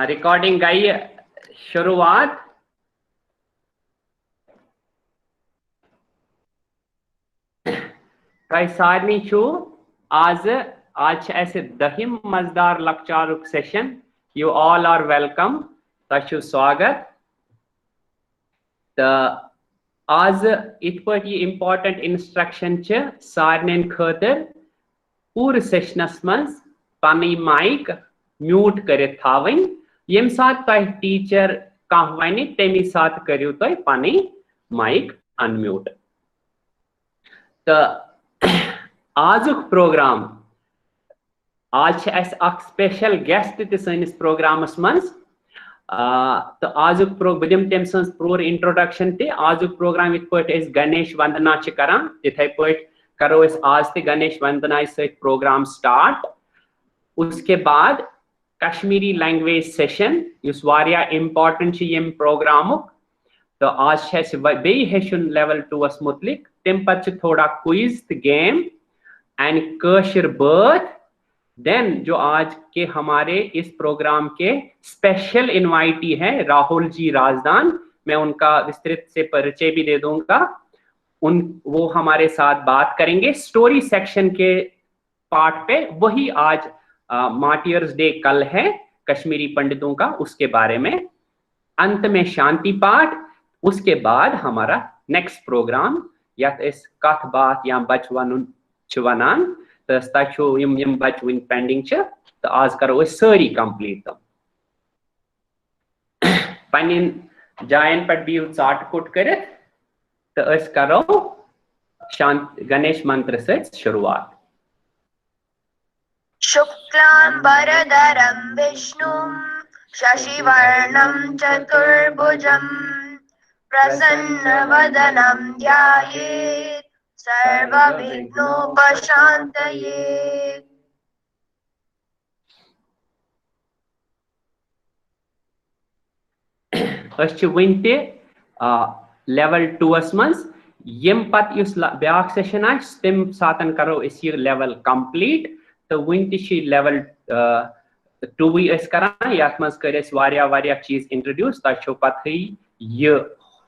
Recording गई शुरुआत। तय सारनी छु आज ऐसे दहिम मजदार लक्चारुक session. You all are welcome. तय स्वागत। तो आज इत पट ये इम्पोर्टेंट इंस्ट्रक्शन सारन खतर पूरे सेशनस मज पनी माइक म्यूट कर थावन। यम सात तय टीचर कह वन तमी सात करियो तय पनी माइक अनम्यूट। तो आजुक प्रोग्राम आज अख स्पेशल गेस्ट तनिस प्रोग्रामस मज। तो आजुक बह दिम तम सज पूर इंट्रोडक्शन ते। आजुक प्रोग्राम इत पे गणेश वंदना करान तिथे पे करो आज ते गणेश वंदना सहित प्रोग्राम स्टार्ट। उसके बाद कश्मीरी लैंग्वेज सेशन युस वारिया इम्पोर्टेंट यम प्रोग्रामुक। तो आज बे हेचुन लेवल 2 मुतलिक। तम पे थोड़ा क्विज गेम एंड कशिर बात। देन जो आज के हमारे इस प्रोग्राम के स्पेशल इनवाइटी हैं राहुल जी राजदान, मैं उनका विस्तृत से परिचय भी दे दूंगा। वो हमारे साथ बात करेंगे स्टोरी सेक्शन के पार्ट पे। वही आज मार्टियर्स डे कल है कश्मीरी पंडितों का, उसके बारे में। अंत में शांति पाठ। उसके बाद हमारा नेक्स्ट प्रोग्राम या इस कथ बात या बच वन वनान तो यम बच वन पेंडिंग। तो आज करो सारी कंप्लीट। तो पन जायन पे बिहु चाट कुट कर तो करो शांत गणेश मंत्र से शुरुआत। शुक्लांबरधरं विष्णुं शशिवर्णं चतुर्भुजं प्रसन्नवदनं ध्यायेत् सर्वविघ्नोपशान्तये। वन लेवल 2 मज। यम पत ब्याक सेशन तम सात करो यह लेवल कंप्लीट। तो वन लेवल 2 करान यथ मज कर वारिया चीज इंट्रोड्यूस। तु पत यह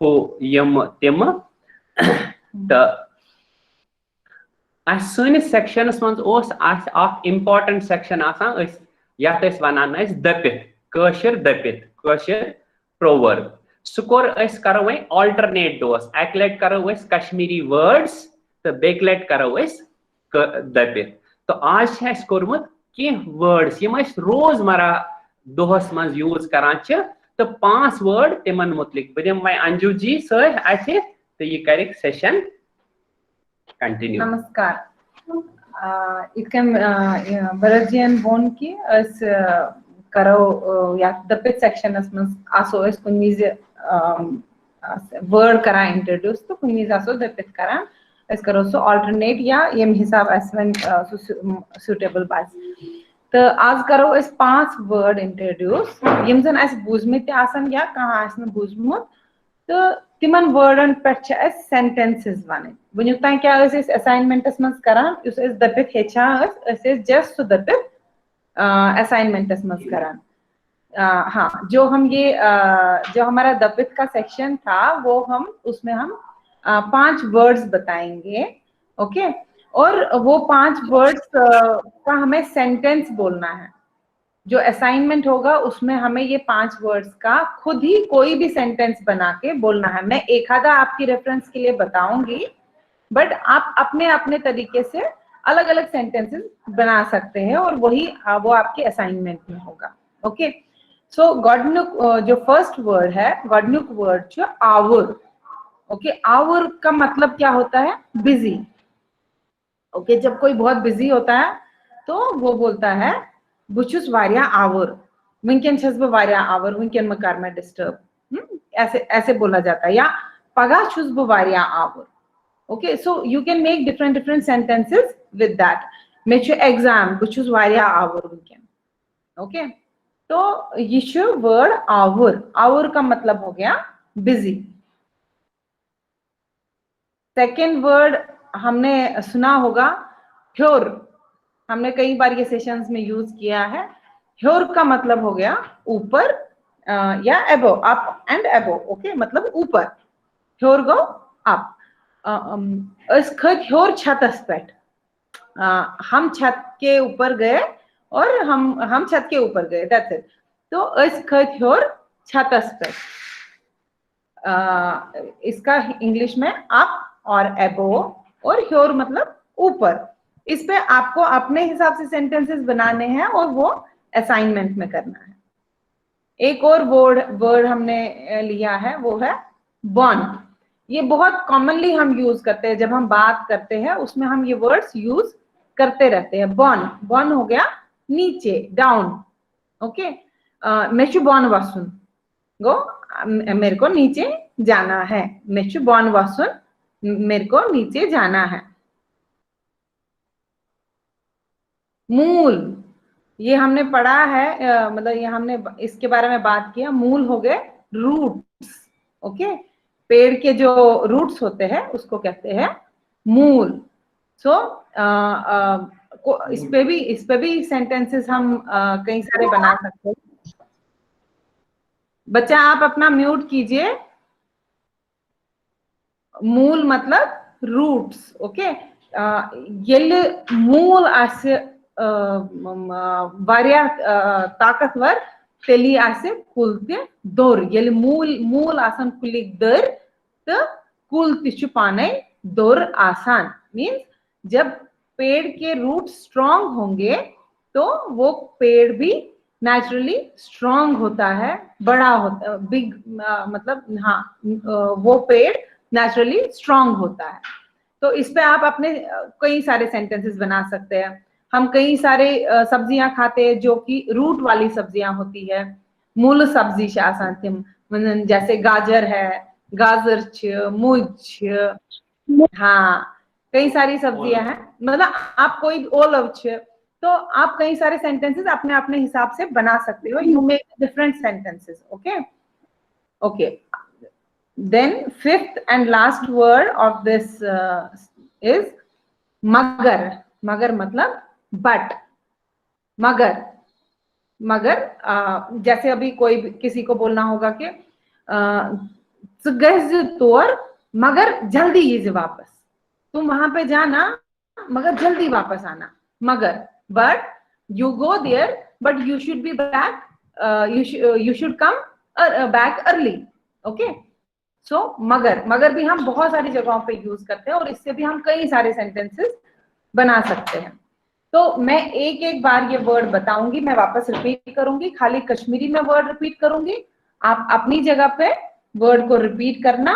हो यम तम। तो सैनिस सेक्शनस मज इम्पोर्टेंट सेक्शन यथ वनान दपित कशिर दपित कशिर प्रोवर्ब। सह करो वो ऑल्टरनेट डोस। अक लट करो कश्मीरी वर्ड्स तो बेक लट करो दपित। तो आज कोर्मुत कह वर्ड्स यम रोजमर्रा दोहस मज यूज करान। तो 5 वर्ड तिमन मुतलिक बह दिम वह अंजू जी सथ तो यह कर सेशन कंटिन्यू। नमस्कार। इतकन बरजियन बोन की करो या दपित सेक्शनस मज आसो कुन विज वर्ड करा इंट्रोड्यूस तो कुन विज आसो दपित करा करो सो ऑल्टरनेट या यम हिसाब वन सूटेबल बास। तो आज करो 5 वर्ड इंट्रोड्यूस यम जन बूझमित या कह बूझमुत। तो तिमन वर्डन पे सेंटेंसेस वन। वुन तान क्या असाइनमेंटस मज करान दपित हेचान जस्ट सो दपित असाइनमेंटस मज करान। हाँ, जो हम ये जो हमारा दपित का सेक्शन था वो हम उसमें हम 5 वर्ड्स बताएंगे। ओके, और वो 5 वर्ड्स का हमें सेंटेंस बोलना है। जो असाइनमेंट होगा उसमें हमें ये 5 वर्ड्स का खुद ही कोई भी सेंटेंस बना के बोलना है। मैं एक आधा आपकी रेफरेंस के लिए बताऊंगी, बट आप अपने अपने तरीके से अलग अलग सेंटेंसेस बना सकते हैं और वही वो आपके असाइनमेंट में होगा। ओके, सो गॉडनुक जो फर्स्ट वर्ड है, गॉडनुक वर्ड जो आवर। ओके, आवर का मतलब क्या होता है? बिजी। ओके, जब कोई बहुत बिजी होता है तो वो बोलता है बुचुस वारिया आवर, विंकन छस वारिया आवर, विंकन मकार में डिस्टर्ब, ऐसे ऐसे बोला जाता है। या पगा छुस वारिया आवर। Okay, so you can make different sentences with that. मे छु एग्जाम बुचुस वारिया आवर विंकन। ओके, तो ये वर्ड आवर, आवर का मतलब हो गया बिजी। सेकेंड वर्ड हमने सुना होगा ह्योर। हमने कई बार ये सेशंस में यूज किया है। ह्योर का मतलब हो गया ऊपर या एबो, अप एंड एबो, ओके, मतलब ऊपर, ह्योर गो अप। अस खत ह्योर छतस पेट, हम छत के ऊपर गए और हम छत के ऊपर गए, दैट्स इट। तो अस खत ह्योर छतस पेट, इसका इंग्लिश में अप और एबो और ह्योर मतलब ऊपर। इस पे आपको अपने हिसाब से सेंटेंसेस बनाने हैं और वो असाइनमेंट में करना है। एक और वर्ड हमने लिया है, वो है बॉन। ये बहुत कॉमनली हम यूज करते हैं, जब हम बात करते हैं उसमें हम ये वर्ड्स यूज करते रहते हैं। बॉन, बॉन हो गया नीचे, डाउन, ओके। मेशु बॉन वासुन गो, मेरे को नीचे जाना है। मेशु बॉन वासुन, मेरे को नीचे जाना है। मूल, ये हमने पढ़ा है, मतलब ये हमने इसके बारे में बात किया। मूल हो गए रूट्स, ओके। पेड़ के जो रूट्स होते हैं उसको कहते हैं मूल। सो इस पे भी सेंटेंसेस हम कई सारे बना सकते हैं। बच्चा आप अपना म्यूट कीजिए। मूल मतलब रूट्स, ओके। येल्ले मूल आसे वारिया ताकतवर तेली आसे कुलते दोर, येल्ले मूल आसान कुलिक दर तो कुल तिशु पाने दोर आसान। मीन्स जब पेड़ के रूट स्ट्रांग होंगे तो वो पेड़ भी नेचुरली स्ट्रांग होता है, बड़ा होता है, बिग, मतलब हाँ, वो पेड़ नेचुरली स्ट्रांग होता है। तो इस पे आप अपने कई सारे सेंटेंसेस बना सकते हैं। हम कई सारे सब्जियां खाते हैं जो कि रूट वाली सब्जियां होती है। मूल सब्जी शासांतिम, जैसे गाजर है, गाजर छ, मुझ, हाँ, कई सारी सब्जियां हैं। मतलब आप कोई ओलव छ, तो आप कई सारे सेंटेंसेस अपने अपने हिसाब से बना सकते हो। You make different sentences, okay okay. Then fifth and last word of this is मगर। मगर मतलब बट। मगर, मगर जैसे अभी कोई किसी को बोलना होगा कि तोर मगर जल्दी ये वापस, तुम वहां पे जाना मगर जल्दी वापस आना। मगर, but you go there but you should be back, you should come back early, okay. So मगर, मगर भी हम बहुत सारी जगहों पे यूज करते हैं और इससे भी हम कई सारे सेंटेंसेस बना सकते हैं। तो मैं एक एक बार ये वर्ड बताऊंगी, मैं वापस रिपीट करूंगी, खाली कश्मीरी में वर्ड रिपीट करूंगी। आप अपनी जगह पे वर्ड को रिपीट करना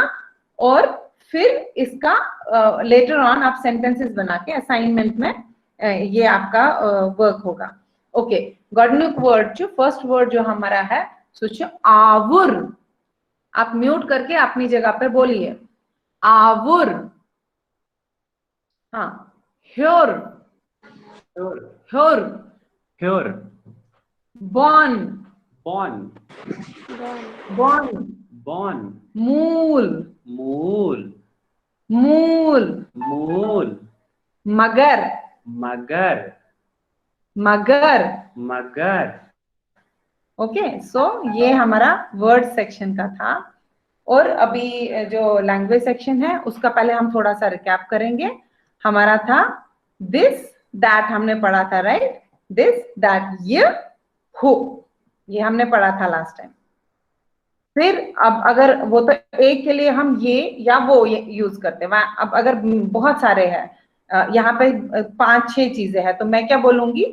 और फिर इसका लेटर ऑन आप सेंटेंसेस बना के असाइनमेंट में ये आपका वर्क होगा, ओके। गॉडनुक वर्ड जो फर्स्ट वर्ड जो हमारा है सोचो आवर। आप म्यूट करके अपनी जगह पे बोलिए आवर। हाँ, ह्योर, ह्योर, ह्योर, बॉन, बॉन, बॉन, बॉन, मूल, मूल, मूल, मूल, मगर, मगर, मगर, मगर। ओके। सो ये हमारा वर्ड सेक्शन का था। और अभी जो लैंग्वेज सेक्शन है उसका पहले हम थोड़ा सा रिकैप करेंगे। हमारा था दिस दैट, हमने पढ़ा था, राइट। दिस दैट, ये, हु, ये हमने पढ़ा था लास्ट टाइम। फिर अब अगर वो तो एक के लिए हम ये या वो ये यूज करते हैं। अब अगर बहुत सारे हैं, यहाँ पे 5-6 चीजें हैं, तो मैं क्या बोलूंगी,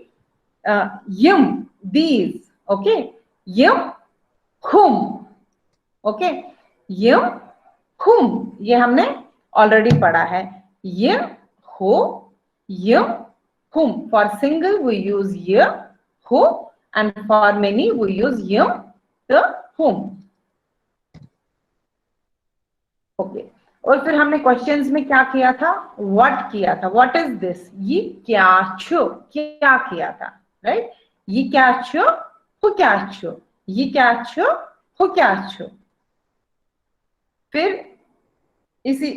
यम, दीज, ओके, यम, हुम, ओके, यम, हुम, ये हमने ऑलरेडी पढ़ा है। ये, हो, यम, हुम। फॉर सिंगल वी यूज ये, हो, and for many we use यम, द, हुम, ओके। और फिर हमने क्वेश्चंस में क्या किया था, व्हाट किया था, व्हाट इज दिस, ये क्या छो, क्या किया था, राइट। ये क्या छो, हो क्या छो, ये क्या छो, हो क्या छो। फिर इसी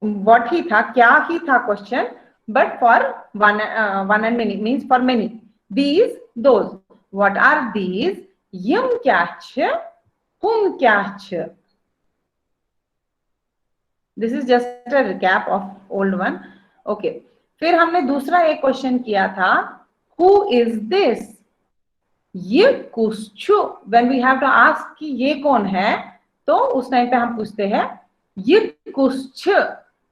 व्हाट ही था, क्या ही था question, but for one and many means for many, these, those. what are these, यम क्या छ, हुम क्या छ. This is just a recap of old one. Okay. फिर हमने दूसरा एक क्वेश्चन किया था, who is this, ये कुछ. When we have to ask कि ये कौन है, तो उस टाइम पे हम पूछते हैं ये कुछ,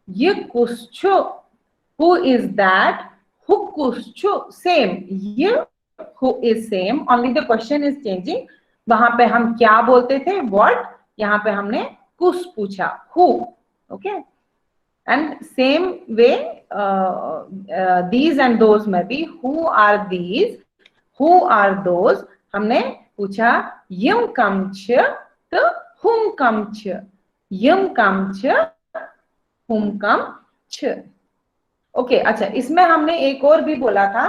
ये कुछ. Who is that, who कुछ, same. ये who is same, only the question is changing. वहां पे हम क्या बोलते थे, what, यहाँ पे हमने कुछ पूछा, who. Okay. And same way these and those में भी who are these, who are those, हमने पूछा यम कम छ तो हुम कम छ, यम कम छ हुम कम छ. ओके, अच्छा, इसमें हमने एक और भी बोला था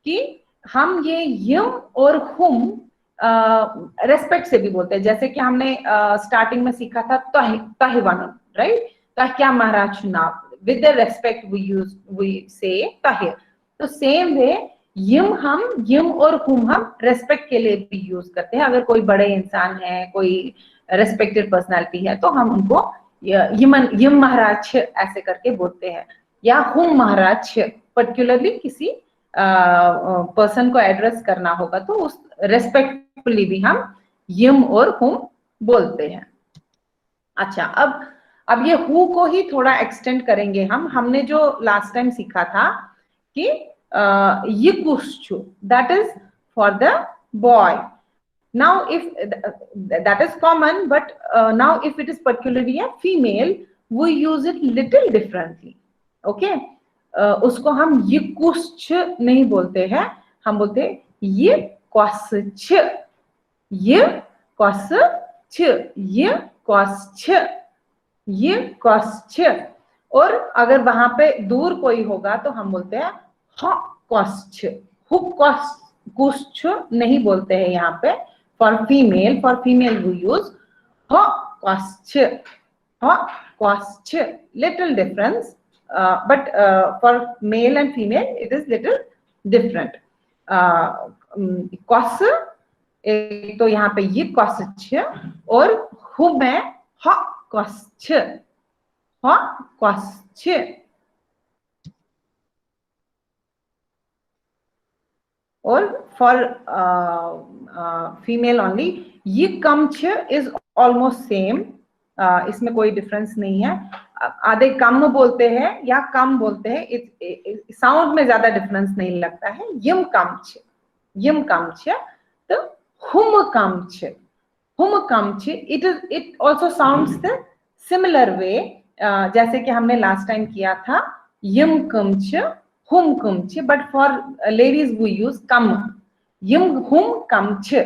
कि हम ये यम और हुम रेस्पेक्ट से भी बोलते हैं. जैसे कि हमने स्टार्टिंग में सीखा था तहिवन, राइट. क्या महाराज चुनाव, with the respect we say Tahir. तो सेम वे यम और हुम हम रेस्पेक्ट के लिए भी यूज करते हैं. अगर कोई बड़े इंसान है, कोई रेस्पेक्टेड पर्सनालिटी है, तो हम उनको यम महाराज ऐसे करके बोलते हैं, या हुम महाराज. पर्टिकुलरली किसी पर्सन को एड्रेस करना होगा तो उस रेस्पेक्टफुली भी हम यम और हुम बोलते हैं. अच्छा, अब ये हु को ही थोड़ा एक्सटेंड करेंगे हम. हमने जो लास्ट टाइम सीखा था कि ये कुछ, that is for the boy. Now if that is common, but now if it is particularly a female, we use it little differently. Okay, उसको हम ये कुछ नहीं बोलते हैं, हम बोलते हैं ये क्वाछ, ये क्वाछ, ये क्वाछ, ये क्वाछ. और अगर वहां पे दूर कोई होगा तो हम बोलते हैं ह क्वाछ, हु कुछ नहीं बोलते हैं यहाँ पे. फॉर फीमेल वी यूज ह क्वाछ, ह क्वाछ. Little difference, but for male and female it is little different. क्वाछ, एक तो यहाँ पे ये क्वाछ, और हु में ह क्वाछ, ह क्वाछ. और फॉर फीमेल ओनली ये कम छ इज ऑलमोस्ट सेम. इसमें कोई डिफरेंस नहीं है. आधे कम बोलते हैं या कम बोलते हैं, साउंड में ज्यादा डिफरेंस नहीं लगता है. यम कम छ, यम कम छ, तो हुम कम छ, हुम कम छ. It also sounds the similar way, जैसे कि हमने लास्ट टाइम किया था यम कम छ, हुम कम छ. But for ladies we use कम, यम हुम कम छ,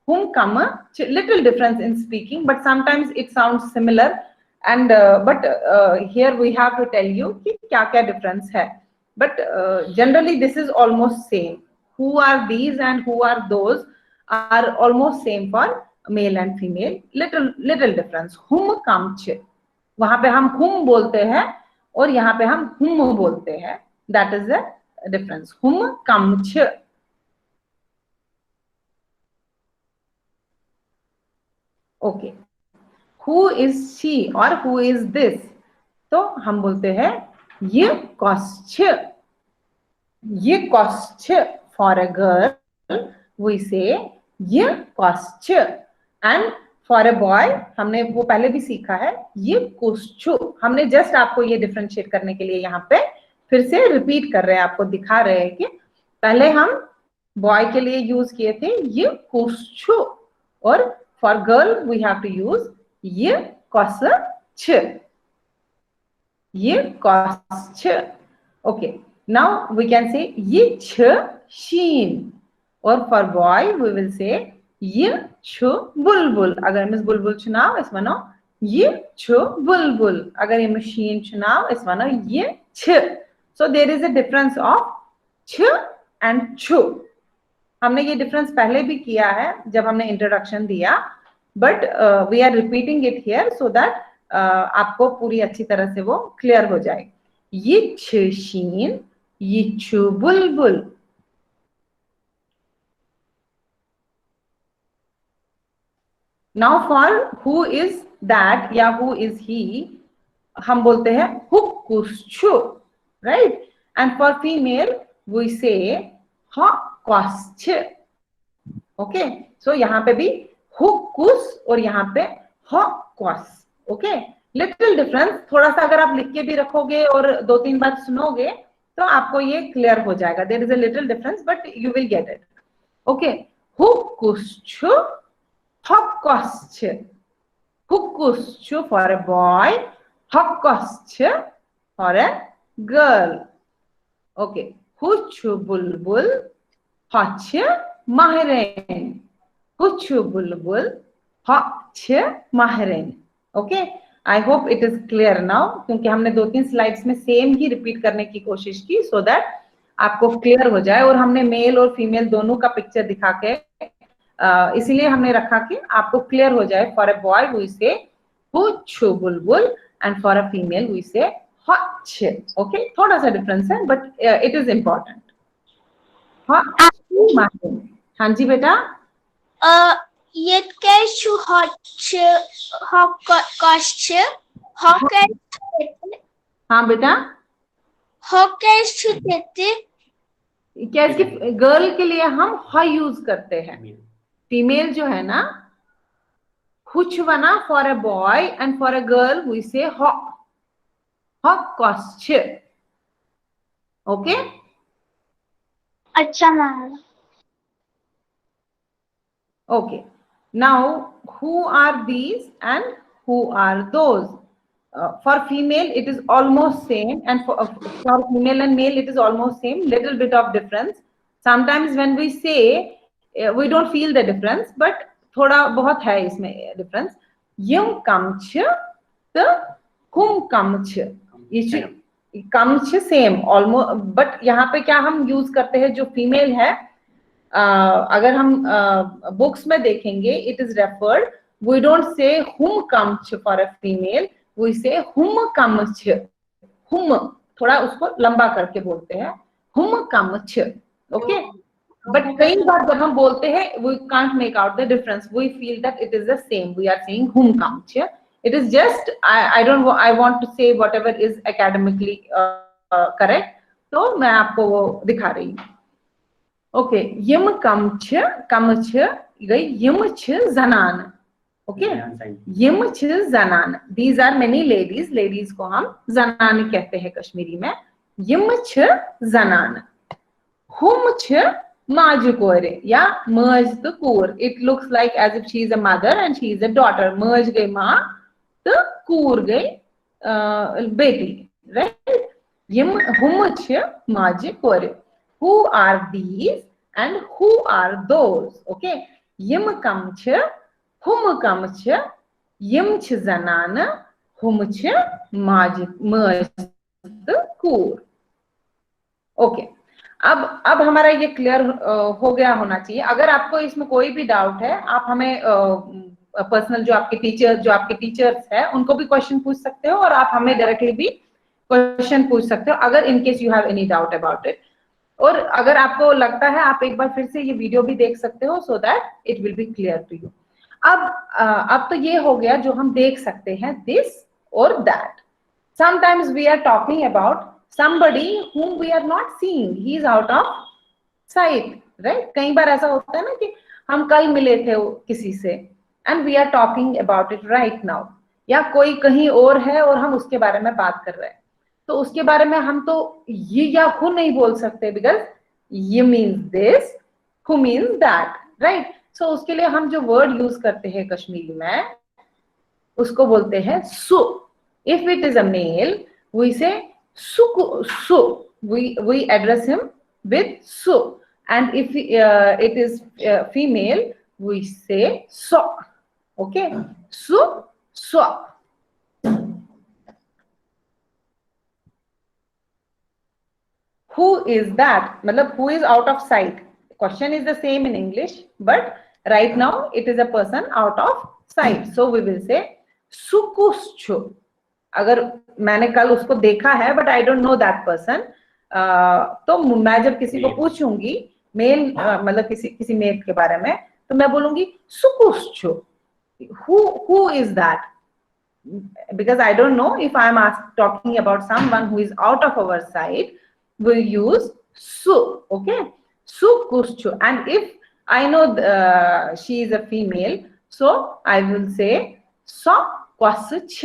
whom come, little difference in speaking, but sometimes it sounds similar. And but here we have to tell you कि क्या क्या difference है. But generally this is almost same. Who are these and who are those are almost same for male and female. Little difference. Whom come ch, वहां पे हम whom बोलते हैं और यहाँ पे हम whom बोलते हैं. That is the difference. Whom come ch. Okay, who is she और हु इज दिस, तो हम बोलते हैं ये क्वाछ, ये क्वाछ. फॉर अ गर्ल वी से ये क्वाछ, एंड फॉर अ बॉय हमने वो पहले भी सीखा है ये कुछ. हमने जस्ट आपको ये डिफरेंशिएट करने के लिए यहाँ पे फिर से रिपीट कर रहे हैं, आपको दिखा रहे हैं कि पहले हम बॉय के लिए यूज किए थे ये कुछ, और for girl we have to use ye क्वाछ, ye क्वाछ. Okay, now we can say ye ch sheen, or for boy we will say ye ch bulbul. अगर मिस बुलबुल चुनाव इस मानो ये च बुलबुल, अगर ये मशीन चुनाव इस मानो ये छ. So there is a difference of ch and chu. हमने ये डिफरेंस पहले भी किया है जब हमने इंट्रोडक्शन दिया, but we are repeating it here so that आपको पूरी अच्छी तरह से वो क्लियर हो जाए. ये छ शीन, ये छु बुलबुल. Now for who is that या हु इज ही हम बोलते हैं हुक्कुश्चु, right? And for female we say हक्वाश्च। ओके, सो यहाँ पे भी हुक्कुस और यहाँ पे हक्वास। ओके, लिटिल डिफरेंस, थोड़ा सा अगर आप लिख के भी रखोगे और 2-3 बार सुनोगे तो आपको ये क्लियर हो जाएगा। There is a little difference but you will get it. Okay, हुक्कुश्चु हक्वाश्च। हुक्कुश्चु फॉर अ बॉय, हक्वाश्च फॉर अ गर्ल। ओके, हुच्चु बुलबुल हच्छ महरेन, हुच्चु बुलबुल हच्छ महरेन। Okay, I hope it is clear now, क्योंकि हमने 2-3 स्लाइड्स में सेम ही रिपीट करने की कोशिश की सो दैट आपको क्लियर हो जाए। और हमने मेल और फीमेल दोनों का पिक्चर दिखा के इसीलिए हमने रखा कि आपको क्लियर हो जाए। For a boy we say हुच्चु बुलबुल and for a female we say हच्छ। ओके, थोड़ा सा डिफरेंस है बट इट इज इम्पोर्टेंट। हाँ जी बेटा, Yetkeşu hotçı hokkoşçı हाँ बेटा, hokkeşu dedi क्या इसकी गर्ल के लिए हम ह यूज करते हैं। फीमेल जो है ना, हुच बना for a boy and for a girl we say हक्वाश्च। ओके, अच्छा ma'am. okay, now who are these and who are those? For female it is almost same, and for female and male it is almost same, little bit of difference. Sometimes when we say we don't feel the difference, but थोड़ा बहुत है इसमें difference. यम कमछ तो हुम कमछ, ये कमछ same almost, but यहाँ पे क्या हम यूज करते हैं जो फीमेल है, अगर हम बुक्स में देखेंगे it is referred, we don't say हुम कमछ for a female, we say हुम कमछ। हुम थोड़ा उसको लंबा करके बोलते हैं, हुम कमछ। ओके, बट कई बार जब हम बोलते हैं we can't make out the difference, we feel that it is the same, we are saying हुम कमछ। It is just I want to say whatever is academically correct, तो मैं आपको वो दिखा रही हूँ। ओके, यम कमछ कमछ गई यमछ जनान। ओके, यमछ जनान, these are many ladies, ladies को हम जनान कहते हैं कश्मीरी में। यमछ जनान, हुमछ माज कोरे या मज तो कूर, it looks like as if she is a mother and she is a daughter. मज गई माँ तो कूर गई बेटी, राइट? यम हुमछ माज कोरे। Who are these and who are those? Okay, yim kamch, hum kamch, yimch zanan, humch majd kur. Okay, अब हमारा ये क्लियर हो गया होना चाहिए। अगर आपको इसमें कोई भी डाउट है, आप हमें पर्सनल जो आपके टीचर्स है उनको भी क्वेश्चन पूछ सकते हो, और आप हमें डायरेक्टली भी क्वेश्चन पूछ सकते हो अगर in case you have any doubt about it. और अगर आपको लगता है आप एक बार फिर से ये वीडियो भी देख सकते हो so that it will be clear to you. अब तो ये हो गया जो हम देख सकते हैं, दिस और that. Sometimes we are talking about somebody whom we are not seeing, he is out of sight, right? कई बार ऐसा होता है ना कि हम कल मिले थे किसी से and we are talking about it right now, या कोई कहीं और है और हम उसके बारे में बात कर रहे हैं, तो उसके बारे में हम तो ये या हु नहीं बोल सकते, बिकॉज ये मीन्स दिस, हु मीन्स दैट, राइट? सो उसके लिए हम जो वर्ड यूज करते हैं कश्मीरी में उसको बोलते हैं सु। If it is a male we say su, we address him with su, and if it is female we say so. Okay, so who is that, मतलब who is out of sight, question is the same in English but right now it is a person out of sight, so we will say sukuschu. अगर मैंने कल उसको देखा है but I don't know that person, तो मैं जब किसी को पूछूंगी मेल मतलब किसी मेल के बारे में, तो मैं बोलूंगी सुकुश्चु। who is that? Because I don't know if I am talking about someone who is out of our sight, we'll use su. Okay, su kuschu. And if I know she is a female, so I will say swa kwasch.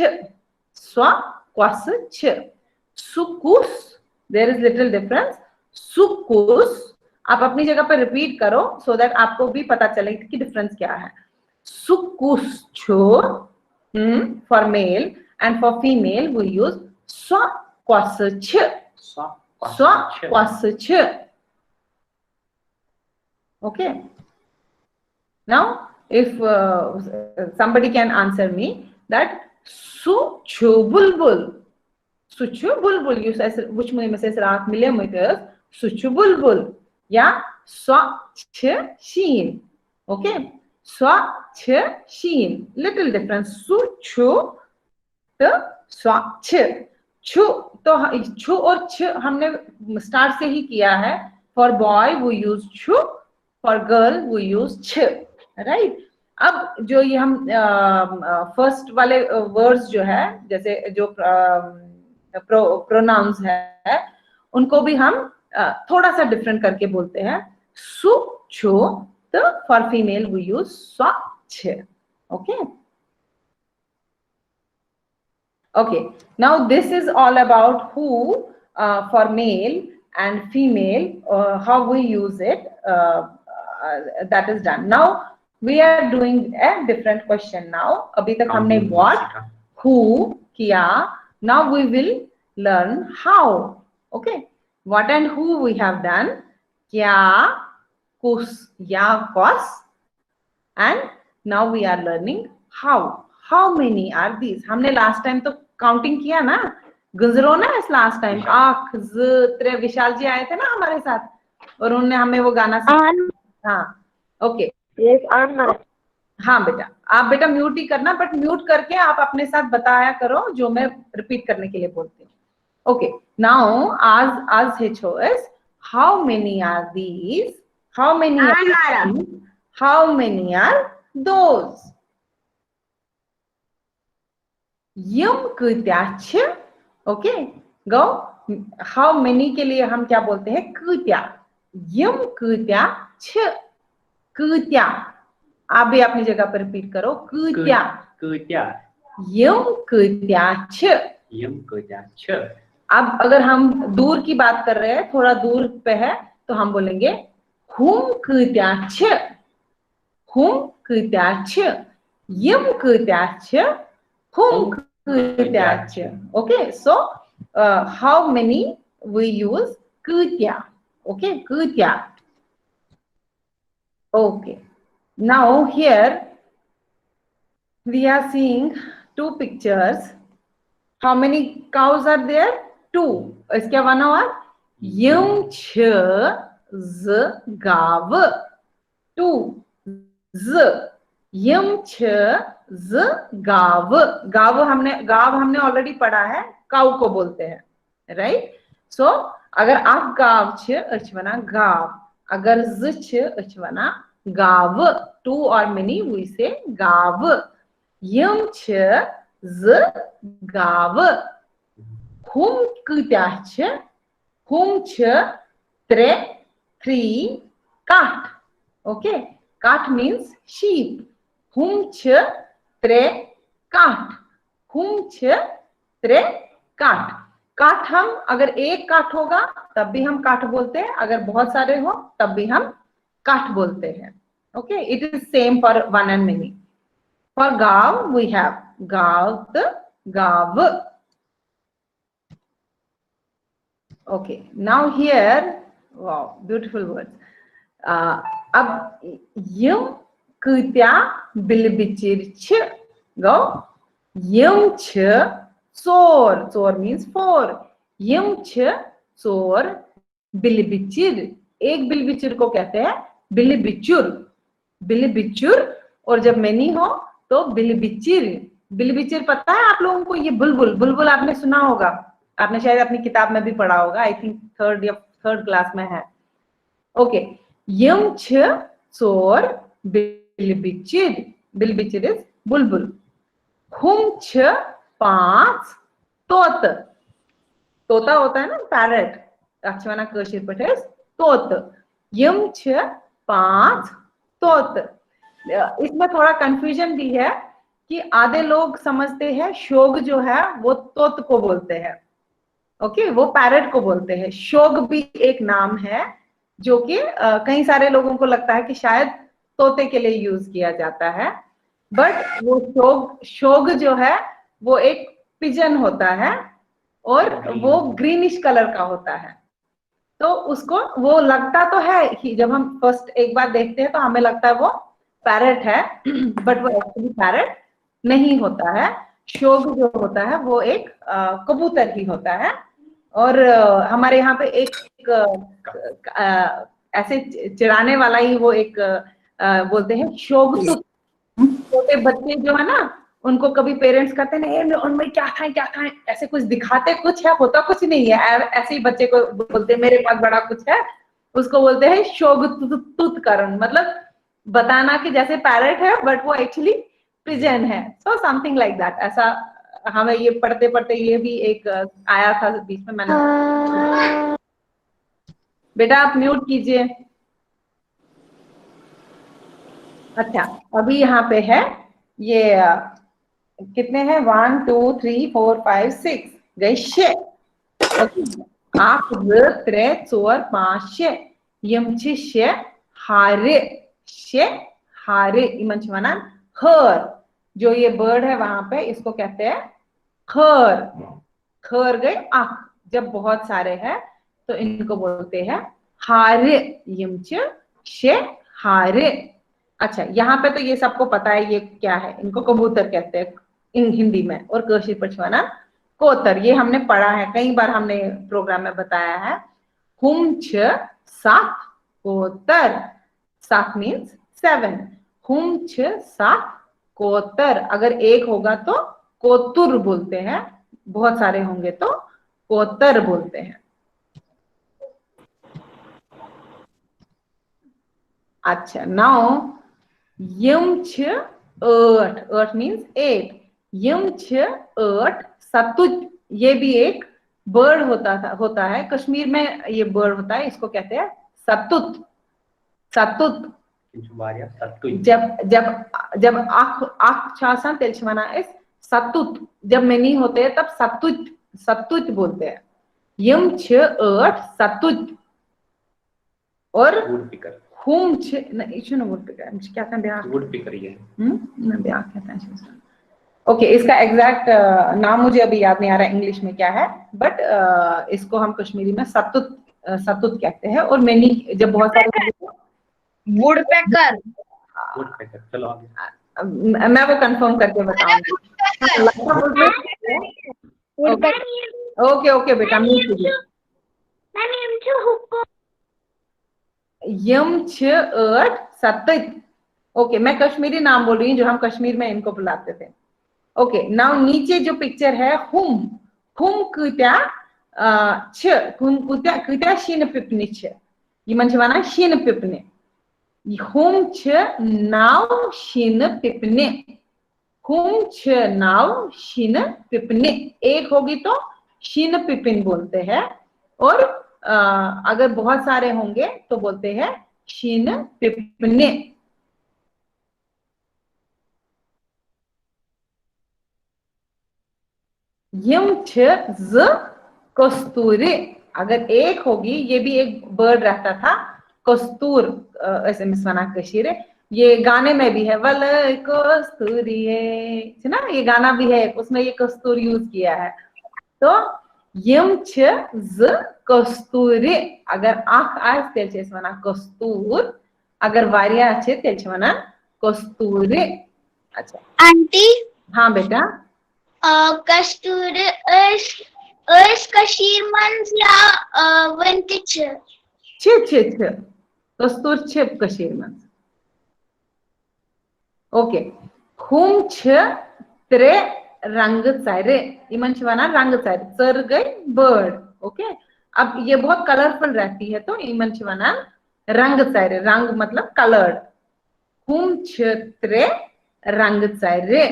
Swa kwasch. Sukus. There is little difference. Sukus. आप अपनी जगह पर repeat करो so that आपको भी पता चले कि डिफरेंस क्या है. Sukuscho for male, and for female we use swa kwasch. Swa kwasch. Okay. Now, if somebody can answer me that suchu bulbul. Suchu bulbul. You say which millimeters? Suchu bulbul. Yeah. Swa sheen. Okay. Swa sheen. Little difference. Suchu to swa chu. तो chu और ch हमने start से ही किया है. For boy we use chu. For girl we use ch. Right. अब जो ये हम फर्स्ट वाले वर्ड्स जो है, जैसे जो प्रोनाउंस है, उनको भी हम थोड़ा सा डिफरेंट करके बोलते हैं. सु छो. तो फॉर फीमेल वी यूज स्वा छ. Okay. Okay, now this is all about who for male and female, how we use it, that is done. Now we are doing a different question now. Abhi tak humne what, who kiya. Now we will learn how. Okay, what and who we have done. Kya, kus, ya, kos. And now we are learning how. How many are these? हमने last time तो counting किया ना, गुजरो ना इस last time. आख ज़ विशाल जी आए थे ना हमारे साथ और उन्होंने हमें वो गाना सिखाया. हाँ, ओके. हाँ बेटा, आप बेटा म्यूट ही करना, बट म्यूट करके आप अपने साथ बताया करो जो मैं रिपीट करने के लिए बोलती हूँ. ओके, नाउ आज है choice. How many are these? How many are those? यम कृत्या छ. Okay, go. हाउ मेनी के लिए हम क्या बोलते हैं? कृत्या. यम कृत्या छ. कृत्या. आप भी अपनी जगह पर रिपीट करो. कृत्या. कृत्या. यम कृत्या छ. यम कृत्या छ. अब अगर हम दूर की बात कर रहे हैं, थोड़ा दूर पे है, तो हम बोलेंगे हुम कृत्या छ. हुम कृत्या छ. यम कृत्या छ. हुम कृत्या छ. Okay, so how many we use कृत्या. Okay, कृत्या. Okay, now here we are seeing two pictures. How many cows are there? 2. इसके वन और यम छ ज गाव. 2 z. यम छ ज गाव. गाव हमने ऑलरेडी पढ़ा है, काऊ को बोलते हैं, राइट. सो अगर आप गाव छ अचवना गाव, अगर ज छ अचवना गाव. 2 और मेनी वी से गाव. यम छ ज गाव. हुम कृत्या छ. हुम छ 3 काठ. ओके, काठ मीन्स sheep. हुम छ 3 काठ. हुम छ 3 काठ. काठ हम अगर एक काठ होगा तब भी हम काठ बोलते हैं, अगर बहुत सारे हो तब भी हम काठ बोलते हैं. Okay, it is same for one and many. For गाव वी हैव गाव, गाव. Okay, now here, wow, beautiful words. अब यम कृत्या बिलबिचिर छ. गो. यम छ चोर. चोर मीन्स 4. यम छ चोर बिलबिचिर. एक बिलबिचिर को कहते हैं बिलबिचुर. बिलबिचुर. और जब मेनी हो तो बिलबिचिर. बिलबिचिर पता है आप लोगों को? ये बुलबुल. बुलबुल आपने सुना होगा, आपने शायद अपनी किताब में भी पढ़ा होगा. आई थिंक थर्ड क्लास में है. ओके, यम छ चोर बिलबिचिर. बिलबिचिर इज बुलबुल। हुम छ 5 तोत, तोता होता है ना पैरट, अच्छा वना कशीर पे तोत। यम छ 5 तोत। इसमें थोड़ा कंफ्यूजन भी है कि आधे लोग समझते हैं शोग जो है वो तोत को बोलते हैं, ओके, वो पैरट को बोलते हैं। शोग भी एक नाम है जो कि कई सारे लोगों को लगता है कि शायद तोते के लिए यूज किया जाता है, बट वो शोग जो है वो एक पिजन होता है और वो ग्रीनिश कलर का होता है। तो उसको वो लगता तो है कि जब हम फर्स्ट एक बार देखते हैं तो हमें लगता है वो पैरट है, बट वो एक्चुअली पैरट नहीं होता है। शोग जो होता है वो एक कबूतर ही होता है। और हमारे यहाँ पे एक ऐसे चिढ़ाने वाला ही वो एक बोलते हैं शोग। छोटे बच्चे जो है ना उनको कभी पेरेंट्स कहते हैं ना उनमें क्या खाएं ऐसे कुछ दिखाते कुछ है, होता कुछ नहीं है, ऐसे ही बच्चे को बोलते हैं मेरे पास बड़ा कुछ है, उसको बोलते हैं शोग तुत करण, मतलब बताना कि जैसे पैरट है बट वो एक्चुअली पिजन है। So something like that. ऐसा हमें ये पढ़ते पढ़ते ये भी एक आया था बीच में, मैंने। बेटा आप म्यूट कीजिए। अच्छा अभी यहाँ पे है ये कितने हैं 1 2 3 4 5 6 गए 6। 8 3 4 5 6 यम 6 हारे इमन छवाना खर। जो ये बर्ड है वहां पे इसको कहते हैं खर। खर गए आख, जब बहुत सारे हैं तो इनको बोलते हैं हारे। यमच शे हारे। अच्छा यहाँ पे तो ये सबको पता है ये क्या है, इनको कबूतर कहते हैं इन हिंदी में, और कशीर पछवाना कोतर। ये हमने पढ़ा है कई बार, हमने प्रोग्राम में बताया है। हुम छ 7 कोतर, 7 मीन्स 7। हुम छ 7 कोतर, अगर एक होगा तो कोतुर बोलते हैं, बहुत सारे होंगे तो कोतर बोलते हैं। अच्छा नाउ यम छ 8, 8 मीन्स 8। यम छ 8 सतुत, ये भी एक बर्ड होता है कश्मीर में, ये बर्ड होता है, इसको कहते हैं सतुत। सतुत जब जब जब आख छासन तेलछमाना इस सतुत, जब में नहीं होते हैं तब सतुत सतुत बोलते हैं। यम छ 8 सतुत। और हुम छ न वुड पिकर, क्या था ब्याह, वुड पिकर ये ना ब्याह कहता है। ओके इसका एग्जैक्ट नाम मुझे अभी याद नहीं आ रहा इंग्लिश में क्या है, बट इसको हम कश्मीरी में सतुत सतुत कहते हैं। और मैंने जब बहुत सारे वुडपेकर। चलो आगे। मैं वो कंफर्म करके बताऊंगी। ओके ओके बेटा म्यूट कीजिए। यम छ 8 सतुत। ओके मैं कश्मीरी नाम बोल रही हूँ जो हम कश्मीर में इनको बुलाते थे। ओके नाउ नीचे जो पिक्चर है हुम, हुम कुत्या कुत्या शीन पिपनी छ, ये मन छवाना शीन पिपने। हुम छ नाव शीन पिपने, हुम छ नाव शीन पिपने, एक होगी तो शीन पिपिन बोलते हैं, और अगर बहुत सारे होंगे तो बोलते हैं शीन पिपने। यम छ ज कस्तूरी, अगर एक होगी, ये भी एक बर्ड रहता था कस्तूर, ऐसे मिसवाना कशीर, ये गाने में भी है वल कस्तूरी है ना, ये गाना भी है उसमें ये कस्तूर यूज किया है। तो यम छ ज कस्तूरी, अगर आंख आए तेल वना कस्तूर, अगर वारिया अच्छे तेल वना कस्तूरी। अच्छा आंटी हाँ बेटा कस्तूर इस कशीर मंज या वंति छ कस्तूर छ कशीर मंज। ओके हुम छ 3 रंग चारे, इमन छवाना रंग चारे, चर गई बर्ड। ओके अब ये बहुत कलरफुल रहती है तो इमन छवाना रंग चारे, रंग मतलब कलर्ड। हुम छ 3 रंग त्रे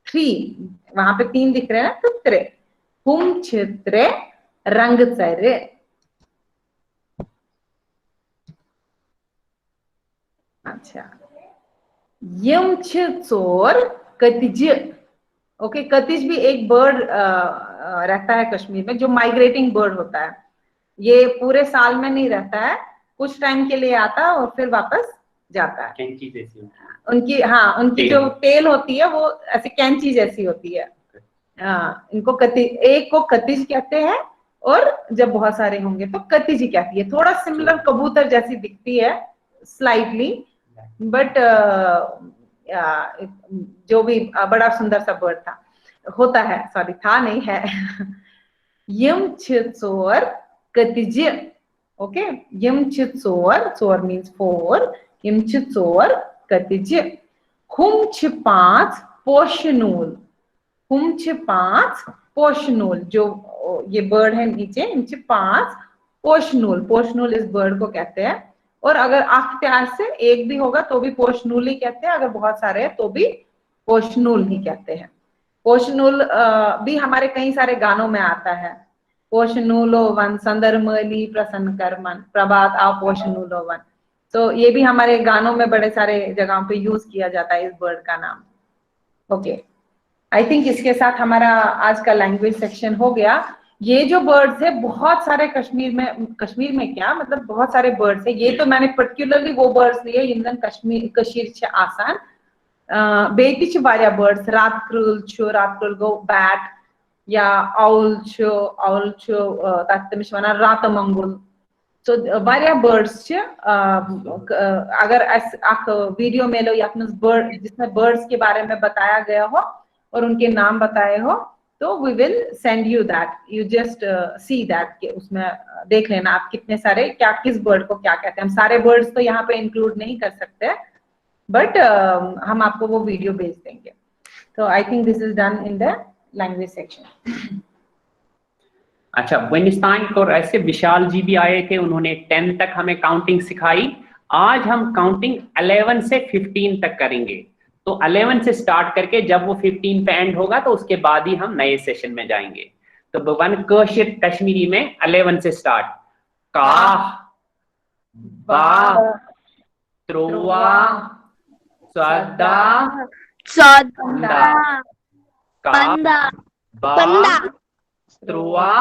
3 वहां पे 3 दिख रहे हैं ना, तो त्रे हुम त्रे रंग त्रे। अच्छा यम चोर कतिज। ओके कतिज भी एक बर्ड रहता है कश्मीर में जो माइग्रेटिंग बर्ड होता है। ये पूरे साल में नहीं रहता है, कुछ टाइम के लिए आता है और फिर वापस जाता है। कैंची जैसी होती है। उनकी हाँ उनकी जो टेल होती है वो ऐसे कैंची जैसी होती है। इनको एक को कतिज कहते हैं और जब बहुत सारे होंगे तो कतिज कहती है। थोड़ा सिमिलर कबूतर जैसी दिखती है स्लाइटली, बट जो भी बड़ा सुंदर सा बर्ड था होता है, सॉरी था नहीं है। यम चोर कतिज। ओके यम चोर, चोर मीन्स 4, यम चोर कतिज। हुम 5 पोशनूल। हुम 5 पोशनूल, जो ये बर्ड है नीचे, इन 5 पोशनूल। पोशनूल इस बर्ड को कहते हैं। और अगर अख्तियार से एक भी होगा तो भी पोशनूल ही कहते हैं, अगर बहुत सारे हैं तो भी पोशनूल ही कहते हैं। पोशनूल भी हमारे कई सारे गानों में आता है। पोशनूलो वन संदरमली प्रसन्न करमन प्रभात आओ पोशनूलो वन। तो ये भी हमारे गानों में बड़े सारे जगहों पे यूज किया जाता है इस बर्ड का नाम। ओके आई थिंक इसके साथ हमारा आज का लैंग्वेज सेक्शन हो गया। ये जो बर्ड्स है बहुत सारे कश्मीर में क्या मतलब बहुत सारे बर्ड्स है। ये तो मैंने पर्टिकुलरली वो बर्ड्स लिए जिनमें कश्मीर आसान बेटी वारिया बर्ड्स रात क्रुल गो बैट या आउल तमिश वन रात मंगुल। सो वारिया बर्ड्स अगर वीडियो में लो या बर्ड जिसमें बर्ड्स के बारे में बताया गया हो और उनके नाम बताए हो तो we will send you that, you just see that कि उसमें देख लेना आप कितने सारे क्या किस बर्ड को क्या कहते हैं। हम सारे बर्ड्स तो यहाँ पे इंक्लूड नहीं कर सकते, बट हम आपको वो वीडियो भेज देंगे। तो I think this is done in the language section. अच्छा अफगानिस्तान को ऐसे विशाल जी भी आए थे, उन्होंने 10 तक हमें काउंटिंग सिखाई। आज हम काउंटिंग 11 से 15 तक करेंगे। तो 11 से स्टार्ट करके जब वो 15 पे एंड होगा तो उसके बाद ही हम नए सेशन में जाएंगे। तो वन कश्मीरी में 11 से स्टार्ट। का बा त्रुआ सदा सदा का बा त्रुआ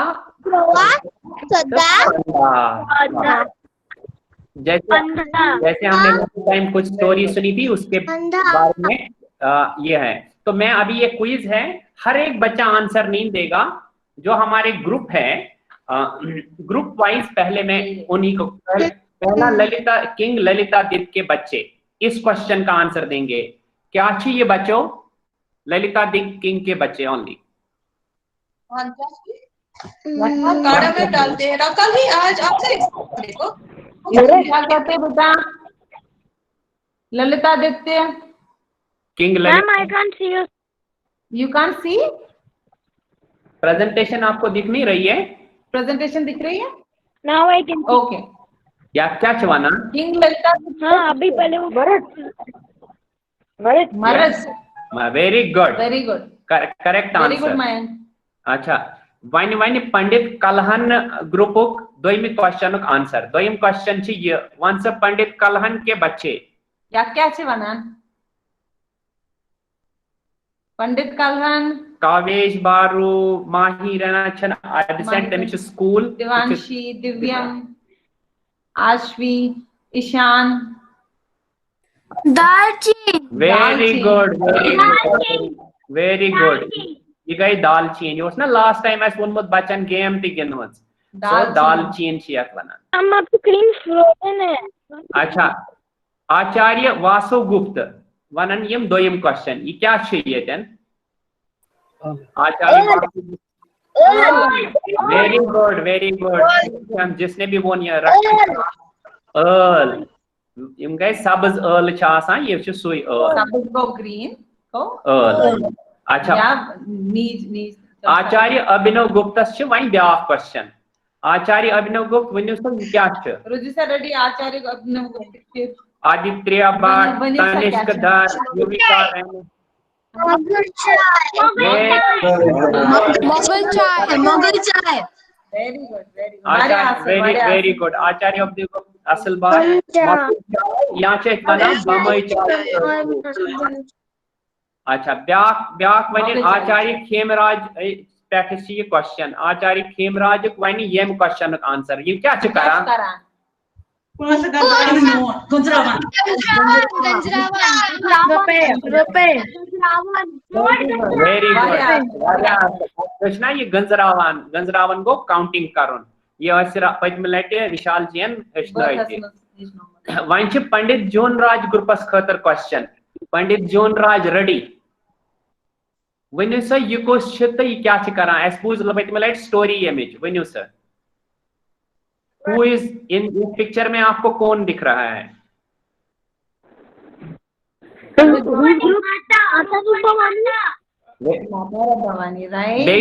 सदा जैसे हमने टाइम कुछ स्टोरी सुनी थी उसके बारे में ये है। तो मैं अभी ये क्विज है, हर एक बच्चा आंसर नहीं देगा। जो हमारे ग्रुप है ग्रुप वाइज पहले मैं उन्हीं को पहला किंग ललितादित्य के बच्चे इस क्वेश्चन का आंसर देंगे। क्या चाहिए बच्चों? ललितादित्य किंग के बच्चे ओनली। में डालते हैं कल ही आज आपसे देखो क्या कहते हैं बेटा? Lalitaditya king Ma'am, I can't see you. You can see. Presentation आपको दिख नहीं रही है? प्रेजेंटेशन दिख रही है? Now I can see. Okay या क्या चवाना? किंग ललितादित्य। हाँ अभी पहले वो मरज। Very good, very good, correct very good answer. Mayank. अच्छा वाइन पंडित कलहन ग्रुपुक दोयम क्वेश्चन आंसर। दोयम क्वेश्चन ये वन से पंडित कलहन के बच्चे या क्या छे वनान? पंडित कलहन कावेश बारू माही रहना छन एडसेंट तमिच स्कूल दिवांशी दिव्यम आश्वी ईशान दालचीनी वेरी गुड वेरी गुड। ये गई दालचीन ये ना लास्ट टाइम एस वोनमुत बच्चन गेम ति गिनमत। सो दालचीन छी यत वनान। हम आपकी स्क्रीन फ्रोजन है। अच्छा आचार्य वासु गुप्त वनन यम दोयम क्वेश्चन ये क्या छे येतन? आचार्य वेरी गुड वेरी गुड। जिसने भी वो नहीं रखा अर्ल यम गए सब्ज अर्ल छ आसान ये छ सुई अर्ल सब्ज को ग्रीन को अर्ल। अच्छा या नीज आचार्य अभिनव गुप्तस छ वही ब्याह क्वेश्चन। आचार्य अभिनव गुप्त वनियो सो क्या छ? रुजि सर रेडी आचार्य अभिनव गुप्त आदित्य भट्ट, तनिष्क दर, युविका रहमान। मोगल चाय वेरी गुड आचार्य वेरी गुड आचार्य अब देखो असल बात यहाँ से तना बमई चाय। अच्छा ब्याक वने आचार्य खेमराज पे ये क्वेश्चन आचार्य खेमराज वन यम क्वेश्चन आंसर ये क्या करा वेरी गुड ये गंजरावन गो काउंटिंग करुन ये पत्म लटे विशाल जीन वन पंडित जोन राज ग्रुपस खतर क्वेश्चन पंडित जोन राज रेडी वनु सा यह कुछ तो यह क्या करान बूज पत्म लट स्टोरी यमिच वनु सा हु इज इन पिक्चर में आपको कौन दिख रहा है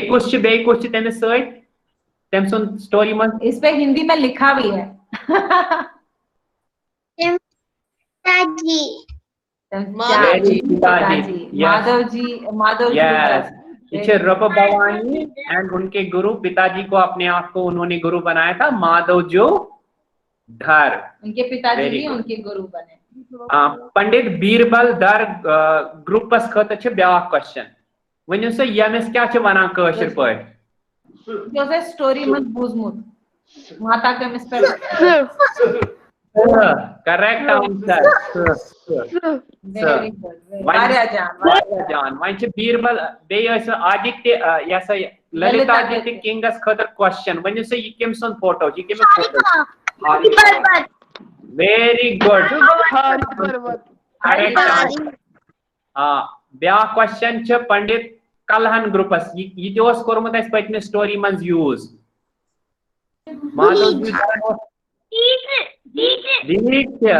कुछ तमिस तम सुन स्टोरी मन इस पे हिंदी में लिखा भी है माधव जी रब भवानी एंड उनके गुरु पिताजी को अपने आप को उन्होंने गुरु बनाया था माधव जो धर उनके पिताजी भी उनके गुरु बने। पंडित बीरबल दर ग्रुपस खत ब्या क्वेश्चन वनु सा यमिस क्या वना कशर पे स्टोरी मत बूजमुत माता कमिस पे करेक्ट आंसर जान वन बीरबल बे आदित्य यसा ललितादित्य किंगस खतर क्वेश्चन वनु सा यह कम सुन फोटो यह कम फोटो वेरी गुड ब्या क्वेश्चन पंडित कलहन ग्रुपस यह कोर्मुत पत्म स्टोरी मज use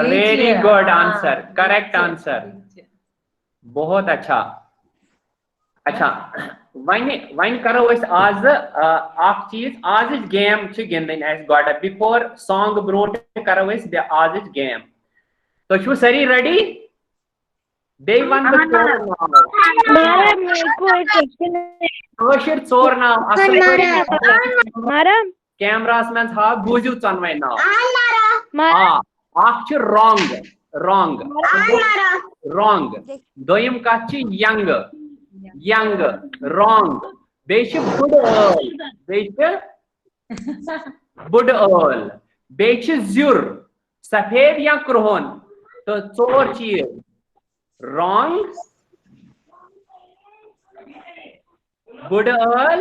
very good answer correct answer बहुत अच्छा अच्छा वन करो आज चीज आज गेम गिंदन गोड बिफोर सॉन्ग ब्रोट करो आज गेम तो सरी रेडी बे वन चोर नाव कैमरास मज हा बूझू चनवे नाव रॉन्ग रॉन्ग रॉन्ग दोयम कथ यंग यंग रॉन्ग बे बुड ओल बे जुर सफेद या क्रोहन तो चोर चीज रॉन्ग बुड ओल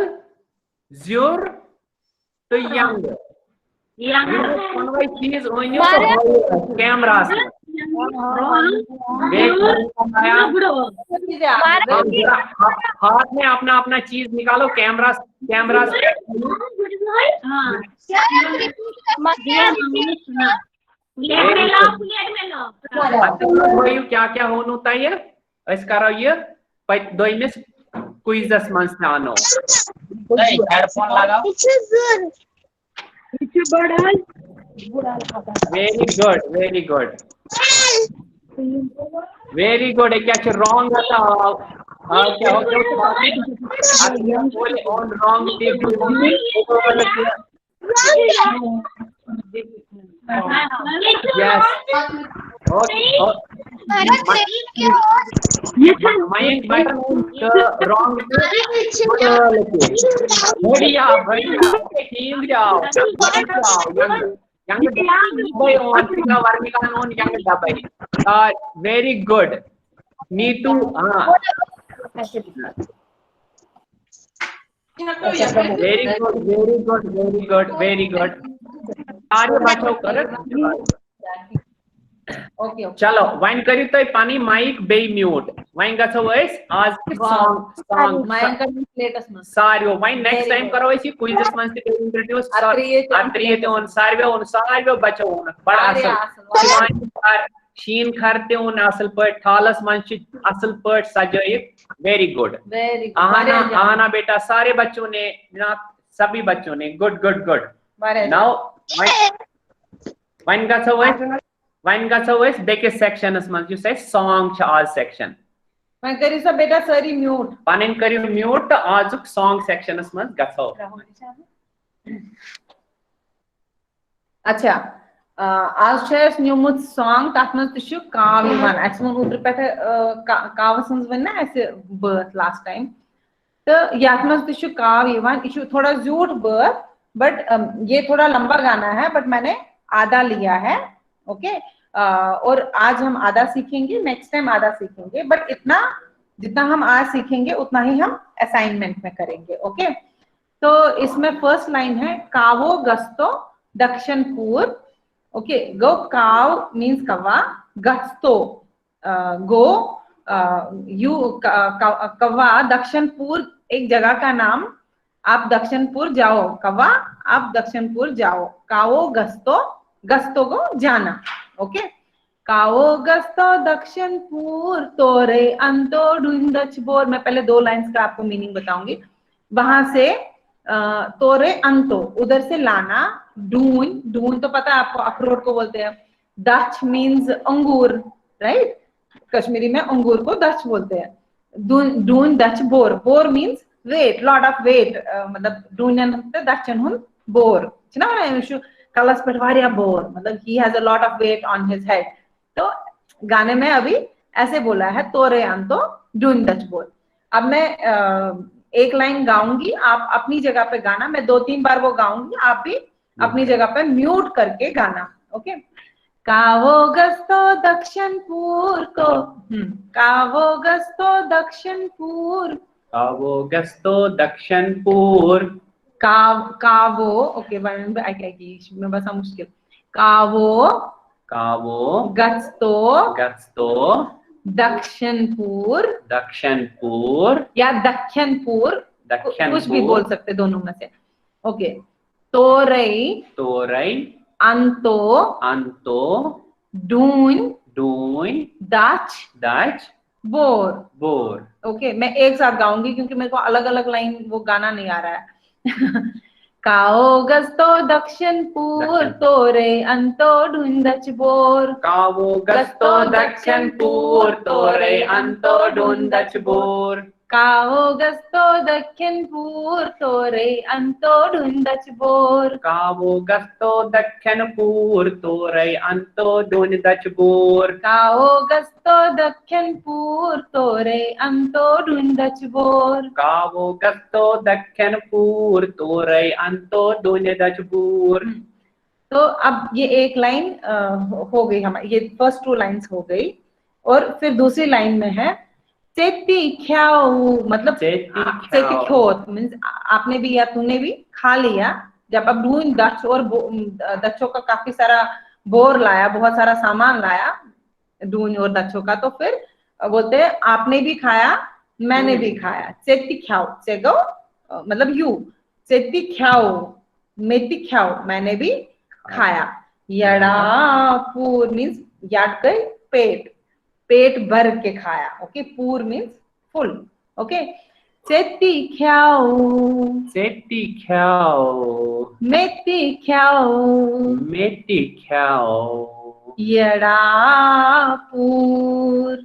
जुर तो यंग चीज कैमरा हाथ में अपना अपना चीज निकालो कैमरा कैमरा क्या क्या होता है अस करो ये दोमिस क्विजस मन नो हेडफोन लगाओ very good very good very good क्या wrong very good Neetu very good very good very good very good सारे बच्चों कर चलो वन करी तो पानी माइक बे म्यूट वन गो आज सॉन्ग सॉन्ग सारियो वन नेक्स्ट टाइम करो क्विज़स मन इंट्रोड्यूस अत्रिय तो सारियो सारियो बच्चों बड़ा असल शीन खर तुन असल पे थालस मन असल पे सजाइक वेरी गुड आना आना बेटा सारे बच्चों ने सभी बच्चों ने good good good now one When गसो इस बेकिस सेक्शनस मंज युस song छ आज सेक्शन मैं करी सा बेटा सारी म्यूट पनिन करियो म्यूट आजुक song सेक्शनस मंज गसो अच्छा आज छस न्यूमुत सॉन्ग तथ मज तु काव यवन अस वन उतर पे कावस मज वन ना ऐसे बर्थ लास्ट टाइम तो यात मज तु काव यवन यह थोड़ा झूठ बर्थ बट ये थोड़ा लंबा गाना है बट मैंने आधा लिया है ओके और आज हम आधा सीखेंगे नेक्स्ट टाइम आधा सीखेंगे बट इतना जितना हम आज सीखेंगे उतना ही हम असाइनमेंट में करेंगे ओके तो इसमें फर्स्ट लाइन है कावो गस्तो दक्षिण पूर्व ओके गो काव मीन्स कवा गस्तो गो यू कवा दक्षिण पूर्व एक जगह का नाम आप दक्षिणपुर जाओ कवा आप दक्षिणपुर जाओ कावो गस्तो को जाना ओके कावो गस्तो दक्षिणपुर तोरे अंतो डूइन दच बोर मैं पहले 2 लाइंस का आपको मीनिंग बताऊंगी वहां से तोरे अंतो उधर से लाना डून डून तो पता है आपको अखरोट को बोलते हैं दच मीन्स अंगूर राइट कश्मीरी में अंगूर को दच बोलते हैं डून दच बोर बोर means weight lot of weight मतलब डूनन ते दक्षिण हुन बोर छना वना कलस पे वारिया बोर मतलब he has a lot of weight on his head तो गाने में अभी ऐसे बोला है तोरे अंतो डून दच बोर अब मैं एक लाइन गाऊंगी आप अपनी जगह पे गाना मैं 2-3 बार वो गाऊंगी आप भी अपनी जगह पे म्यूट करके गाना ओके कावो गस्तो दक्षिणपुर को कावो गस्तो दक्षिणपुर कावो गस्तो दक्षिणपुर कावो ओके में बस मुश्किल कावो गस्तो दक्षिणपुर या दक्षिणपुर कुछ भी बोल सकते दोनों में से ओके तोरई अंतो डून दच बोर ओके मैं एक साथ गाऊंगी क्योंकि मेरे को अलग अलग लाइन वो गाना नहीं आ रहा है काओ गस्तो दक्षिणपुर तोरे अंतो ढूंढच बोर कावो गस्तो दक्षिणपुर तोरे अंतो ढूंढच बोर काओ गस्तो दक्षिणपुर तोरे अंतो ढूंढच बोर कावो गस्तो दक्षिणपुर तोरे अंतो ढूंढच बोर काओ गस्तो दक्षिणपुर तोरे अंतो ढूंढच बोर कावो गस्तो दक्षिणपुर तोरे अंतो ढूंढच बोर तो अब ये एक लाइन हो गई हमारी ये फर्स्ट 2 लाइंस हो गई और फिर दूसरी लाइन में है चेती ख्याओ मतलब चेती ख्योत मींस आपने भी या तूने भी खा लिया जब अब ढूंढ दक्ष और दक्षों का काफी सारा बोर लाया बहुत सारा सामान लाया ढूंढ और दक्षों का तो फिर बोलते हैं आपने भी खाया मैंने भी खाया चेती ख्याओ चेगो मतलब यू चेती ख्याओ मेती ख्याओ मैंने भी खाया यड़ापूर मीन्स याद कर पेट भर के खाया ओके पूर मीन्स फुल ओके चेती ख्याओ मेती ख्याओ यड़ापूर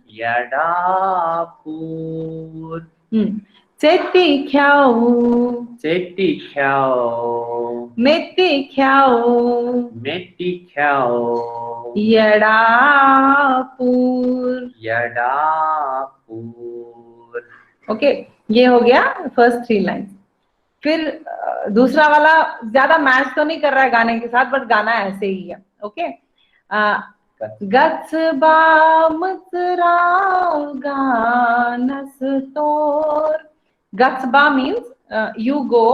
चेती ख्याओ मेती ख्याओ यड़ापूर ओके ये हो गया फर्स्ट 3 लाइन फिर दूसरा वाला ज्यादा मैच तो नहीं कर रहा है गाने के साथ बट गाना ऐसे ही है ओके गत्सबा मसराव गानस तोर गत्सबा मीन्स यू गो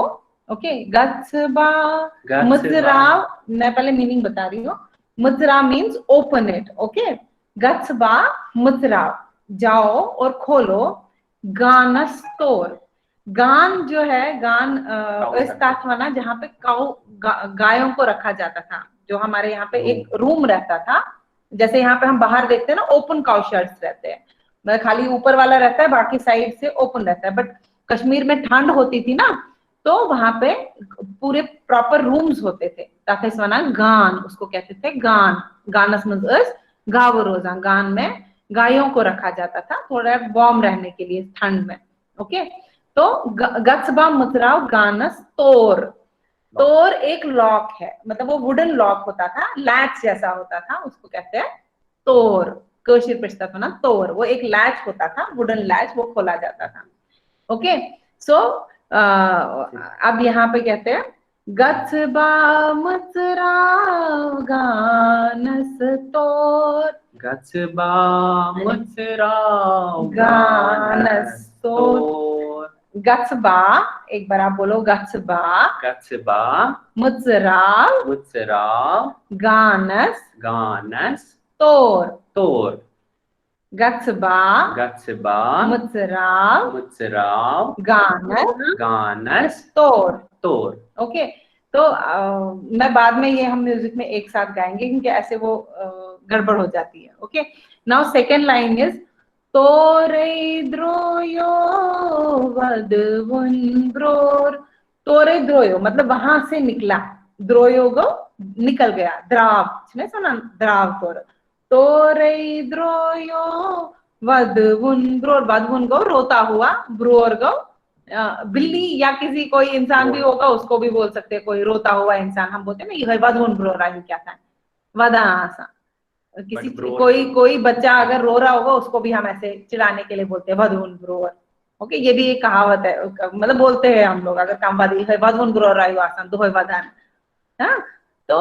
ओके गत्सबा मसराव मैं पहले मीनिंग बता रही हूँ मुद्रा मीन्स ओपन इट ओके गत्सबा मुद्रा जाओ और खोलो गानस तोर गान जो है गान स्थान जहाँ पे गायों को रखा जाता था जो हमारे यहाँ पे एक रूम रहता था जैसे यहाँ पे हम बाहर देखते हैं ना ओपन काउ शेड्स रहते हैं मतलब खाली ऊपर वाला रहता है बाकी साइड से ओपन रहता है बट कश्मीर में ठंड होती थी ना तो वहां पे पूरे प्रॉपर रूम्स होते थे ताकि गान उसको कहते थे गान गानस मींस गाव रोजान, गान में गायों को रखा जाता था थोड़ा वार्म रहने के लिए ठंड में। ओके, तो गत्सबा मुतराव गानस तोर, तोर एक लॉक है, मतलब वो वुडन लॉक होता था, लैच जैसा होता था, उसको कहते हैं तोर। कोशिर प्रश्न ना तोर, वो एक लैच होता था, वुडन लैच, वो खोला जाता था। ओके, सो अब यहाँ पे कहते हैं गत्सबा मुतराव गानस तोर, गत्सबा मुतराव गानस तोर। गत्सबा, एक बार आप बोलो गत्सबा, गत्सबा मुतराव मुतराव गानस गानस तोर, तोर। गत्सबा गत्सबा मुतराव मुतराव गानस गानस तोर। तोर। ओके, तो मैं बाद में ये हम म्यूजिक में एक साथ गाएंगे क्योंकि ऐसे वो गड़बड़ हो जाती है। Okay, now second line is तोरे द्रोयो वदवुन ब्रोर। तोरे द्रोयो मतलब वहां से निकला, द्रोयो गो निकल गया, द्राव नहीं सुना, द्राव तोर। तोरे द्रोयो वदवुन ब्रोर, वदवुन गो रोता हुआ, ब्रोर गो बिल्ली या किसी कोई इंसान भी होगा उसको भी बोल सकते हैं, कोई रोता हुआ इंसान हम बोलते हैं ना, ये वदवुन ब्रोर आई क्या था, वदासा। किसी कोई बच्चा अगर रो रहा होगा उसको भी हम ऐसे चिढ़ाने के लिए बोलते हैं वदवुन ब्रोर। ओके, ये भी एक कहावत है, मतलब बोलते हैं हम लोग अगर काम वदवुन ब्रोर आई आसान तो वदान। हाँ, तो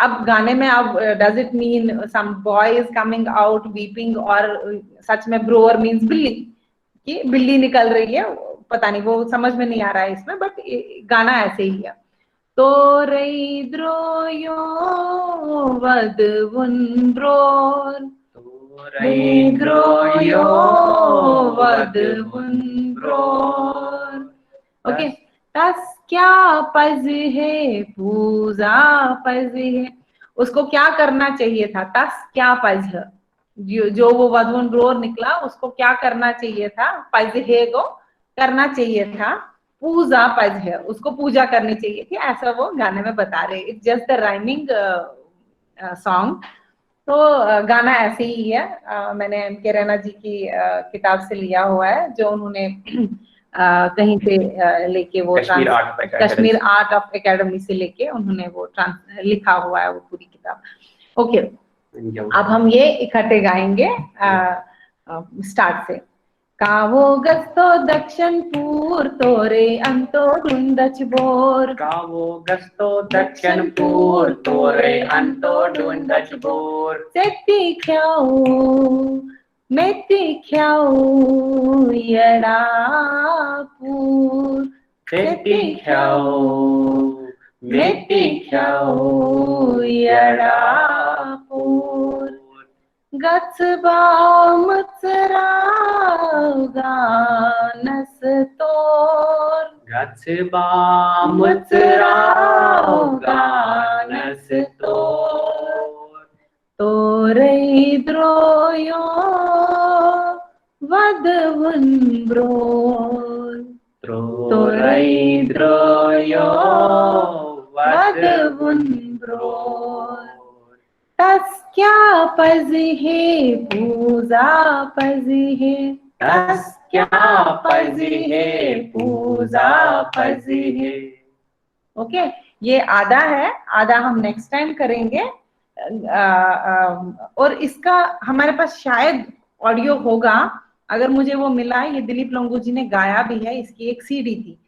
अब गाने में अब does it mean some boy is coming out weeping, और सच में ब्रोअर मीन्स बिल्ली, कि बिल्ली निकल रही है, पता नहीं, वो समझ में नहीं आ रहा है इसमें, बट गाना ऐसे ही है। तोरे द्रोयो वदवुन ब्रोर, तोरे द्रोयो वदवुन ब्रोर। ओके, तस क्या पज है पूजा पज है, उसको क्या करना चाहिए था, तस क्या पज है, जो वो वदवुन ब्रोर निकला उसको क्या करना चाहिए था, पज है को करना चाहिए था, पूजा पज है उसको पूजा करनी चाहिए थी, ऐसा वो गाने में बता रहे। It's just the rhyming song. तो गाना ऐसे ही है, मैंने एम.के. रैना जी की किताब से लिया हुआ है, जो उन्होंने कहीं से लेके वो कश्मीर आर्ट ऑफ एकेडमी से लेके उन्होंने वो लिखा हुआ है वो पूरी किताब। ओके, अब हम ये इकट्ठे गाएंगे स्टार्ट से। कावो गस्तो दक्षिण पूर तोरे अंतो ढूंढच बोर, कावो गस्तो दक्षिण पूर तोरे अंतो ढूंढच बोर, सेती ख्याऊ मेती ख्याऊ यड़ा पूर, सेती ख्याऊ मेती ख्याऊ यड़ा पूर। गत्सबा मुतराव गानस तोर, गत्सबा मुतराव गानस तोर, तोरे द्रोयो वदवुन ब्रोर, तोरे द्रोयो वदवुन ब्रोर। तस क्या पज है पूजा पज है, तस क्या पज है पूजा पज है। ओके, ये आधा है, आधा हम नेक्स्ट टाइम करेंगे। और इसका हमारे पास शायद ऑडियो होगा, अगर मुझे वो मिला, ये दिलीप लोंगू जी ने गाया भी है, इसकी एक सीडी थी,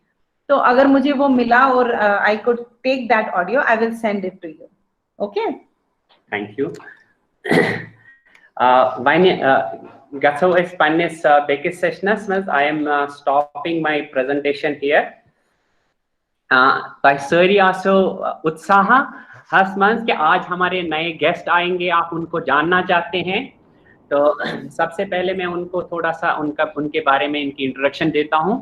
तो अगर मुझे वो मिला और I could take that audio, I will send it to you. Okay, Thank you. Gatso is pannis bekis sessions, I am stopping my presentation here. By Sari also उत्साह हसमंस के आज हमारे नए गेस्ट आएंगे, आप उनको जानना चाहते हैं, तो सबसे पहले मैं उनको थोड़ा सा उनके बारे में इनकी इंट्रोडक्शन देता हूँ।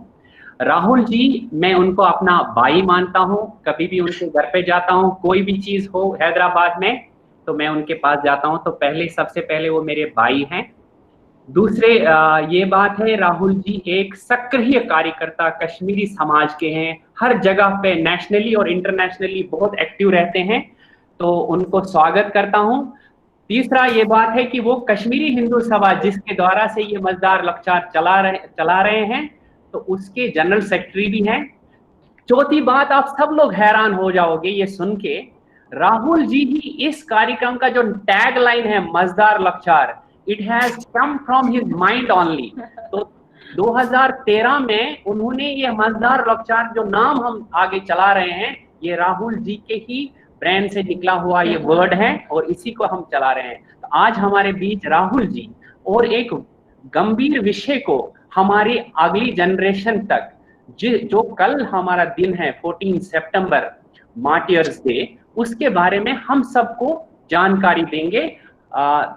राहुल जी, मैं उनको अपना भाई मानता हूँ, कभी भी उनके घर पे जाता हूँ, कोई भी चीज हो हैदराबाद में तो मैं उनके पास जाता हूं, तो सबसे पहले वो मेरे भाई हैं। दूसरे ये बात है, राहुल जी एक सक्रिय कार्यकर्ता कश्मीरी समाज के हैं, हर जगह पे नेशनली और इंटरनेशनली बहुत एक्टिव रहते हैं, तो उनको स्वागत करता हूं। तीसरा ये बात है कि वो कश्मीरी हिंदू सभा जिसके द्वारा से ये मजेदार लेक्चर चला रहे हैं, तो उसके जनरल सेक्रेटरी भी हैं। चौथी बात, आप सब लोग हैरान हो जाओगे ये सुन के, राहुल जी ही इस कार्यक्रम का जो टैग लाइन है मजेदार lecture, it has come from his mind only. तो 2013 में उन्होंने ये मजेदार लेक्चर जो नाम हम आगे चला रहे हैं, ये राहुल जी के ही ब्रेन से निकला हुआ ये वर्ड है और इसी को हम चला रहे हैं। तो आज हमारे बीच राहुल जी और एक गंभीर विषय को हमारी अगली जनरेशन तक, जो कल हमारा दिन है 14 सितंबर मार्टियर्स डे, उसके बारे में हम सबको जानकारी देंगे।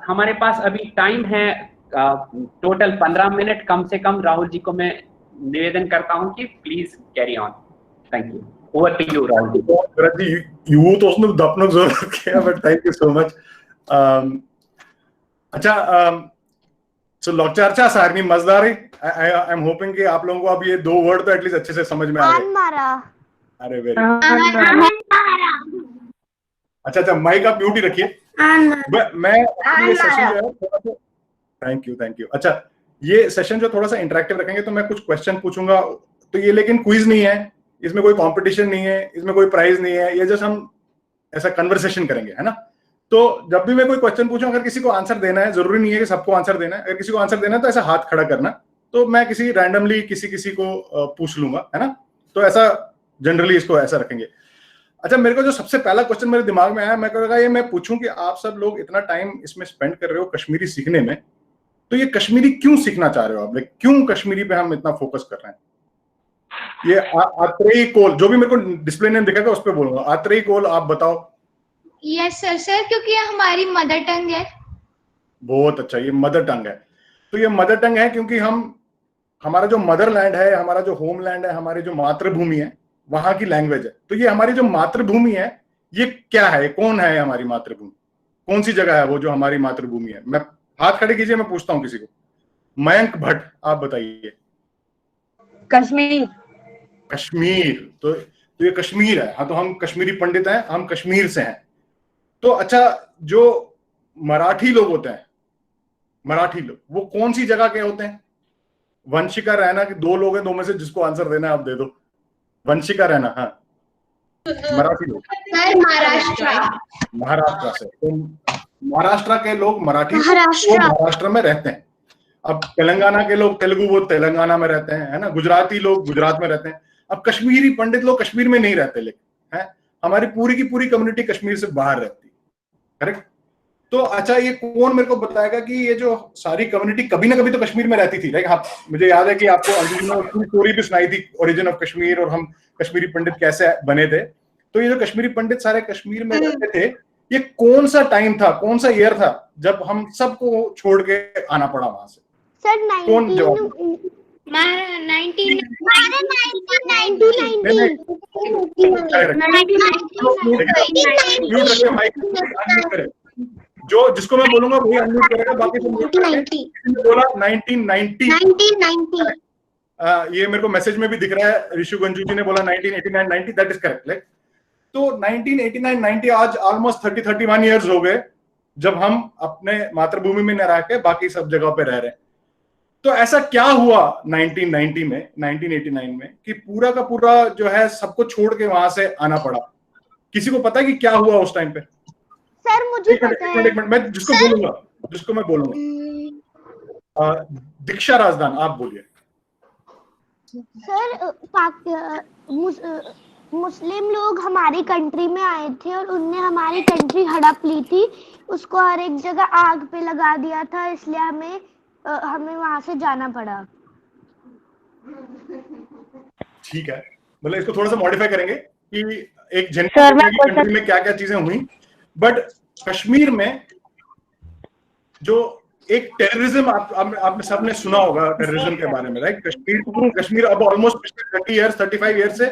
हमारे पास अभी टाइम है टोटल 15 मिनट कम से कम। राहुल जी को मैं निवेदन करता हूं कि please carry on. Thank you. Over to you Rahul ji. You तो उसने दपनक जरूर किया, but thank you so much. अच्छा, सो लेक्चर सारनी मजेदार है। आई एम होपिंग कि आप लोगों को अब ये 2 वर्ड तो एटलीस्ट अच्छे से समझ में आ गए। अरे वेरी अच्छा, माइक आप म्यूट ही रखिए। मैं ये सेशन जो है, थैंक यू। अच्छा, ये सेशन जो थोड़ा सा इंटरेक्टिव रखेंगे, तो मैं कुछ क्वेश्चन पूछूंगा। तो ये लेकिन क्विज नहीं है, इसमें कोई कंपटीशन नहीं है, इसमें कोई प्राइज नहीं है, ये जस्ट हम ऐसा कन्वर्सेशन करेंगे, है ना। तो जब भी मैं कोई क्वेश्चन पूछूं, अगर किसी को आंसर देना है, जरूरी नहीं है कि सबको आंसर देना है, अगर किसी को आंसर देना है तो ऐसा हाथ खड़ा करना, तो मैं किसी रैंडमली किसी को पूछ लूंगा, है ना। तो ऐसा जनरली इसको ऐसा रखेंगे। अच्छा, मेरे को जो सबसे पहला क्वेश्चन मेरे दिमाग में आया, मैं कहा ये मैं पूछूं कि आप सब लोग इतना टाइम इसमें स्पेंड कर रहे हो कश्मीरी सीखने में, तो ये कश्मीरी क्यों सीखना चाह रहे हो आप? क्यों कश्मीरी पे हम इतना फोकस कर रहे हैं? ये आत्रेयी कोल, जो भी मेरे को डिस्प्ले नेम दिखेगा उस पर बोलूंगा। आत्रेयी कोल, आप बताओ। यस सर, क्योंकि ये हमारी मदर टंग है। बहुत अच्छा, ये मदर टंग है। तो ये मदर टंग है क्योंकि हमारा जो मदरलैंड है, हमारा जो होमलैंड है, हमारी जो मातृभूमि है, वहां की लैंग्वेज है। तो ये हमारी जो मातृभूमि है, ये क्या है, कौन है हमारी मातृभूमि, कौन सी जगह है वो जो हमारी मातृभूमि है? मैं हाथ खड़े कीजिए, मैं पूछता हूँ किसी को। मयंक भट्ट, आप बताइए। कश्मीर। कश्मीर, तो ये कश्मीर है। हाँ, तो हम कश्मीरी पंडित हैं, हम कश्मीर से हैं। तो अच्छा, जो मराठी लोग होते हैं, मराठी लोग, वो कौन सी जगह के होते हैं? वंशिका रैना के 2 लोग हैं, 2 में से जिसको आंसर देना है आप दे दो। वंशिका रैना, हाँ, मराठी लोग। महाराष्ट्र से। तो महाराष्ट्र के लोग मराठी महाराष्ट्र में रहते हैं। अब तेलंगाना के लोग तेलुगु, वो तेलंगाना में रहते हैं, है ना। गुजराती लोग गुजरात में रहते हैं। अब कश्मीरी पंडित लोग कश्मीर में नहीं रहते, लेकिन है हमारी पूरी की पूरी कम्युनिटी कश्मीर से बाहर रहती है, करेक्ट। तो अच्छा, ये कौन मेरे को बताएगा कि ये जो सारी कम्युनिटी कभी ना कभी तो कश्मीर में रहती थी, राइट? हाँ, मुझे याद है कि आपको अंजुम स्टोरी भी सुनाई थी, ओरिजिन ऑफ कश्मीर, और हम कश्मीरी पंडित कैसे बने थे। तो ये जो कश्मीरी पंडित सारे कश्मीर में रहते थे, ये कौन सा टाइम था, कौन सा ईयर था जब हम सबको छोड़ के आना पड़ा वहां से? सर, कौन जवाब? 1990। जो जिसको मैं बोलूंगा वही अनम्यूट करेगा, बाकी सब बोला 1990। ये मेरे को मैसेज में भी दिख रहा है, ऋषु गंजू जी ने बोला 1989, 90, दैट इज करेक्ट। तो 1989, 90 आज ऑलमोस्ट 30-31 ईयर्स हो गए जब हम अपने मातृभूमि में न रह के बाकी सब जगह पे रह रहे हैं। तो ऐसा क्या हुआ 1990 में, 1989 में, कि पूरा का पूरा जो है सबको छोड़ के वहां से आना पड़ा? किसी को पता है कि क्या हुआ उस टाइम पे? सर, मुझे पता है। एक मिनट, मैं जिसको मैं बोलूंगा दीक्षा राजदान, आप बोलिए। सर, मुस्लिम लोग हमारी कंट्री में आए थे और उनने हमारी कंट्री हड़प ली थी, उसको हर एक जगह आग पे लगा दिया था, इसलिए हमें वहां से जाना पड़ा। ठीक है, मतलब इसको थोड़ा सा मॉडिफाई करेंगे कि एक कंट्री में क्या क्या चीजें हुई। बट कश्मीर में जो एक टेररिज्म, आपने सबने सुना होगा टेररिज्म के बारे में, राइट? कश्मीर अब ऑलमोस्ट पिछले 35 ईयर से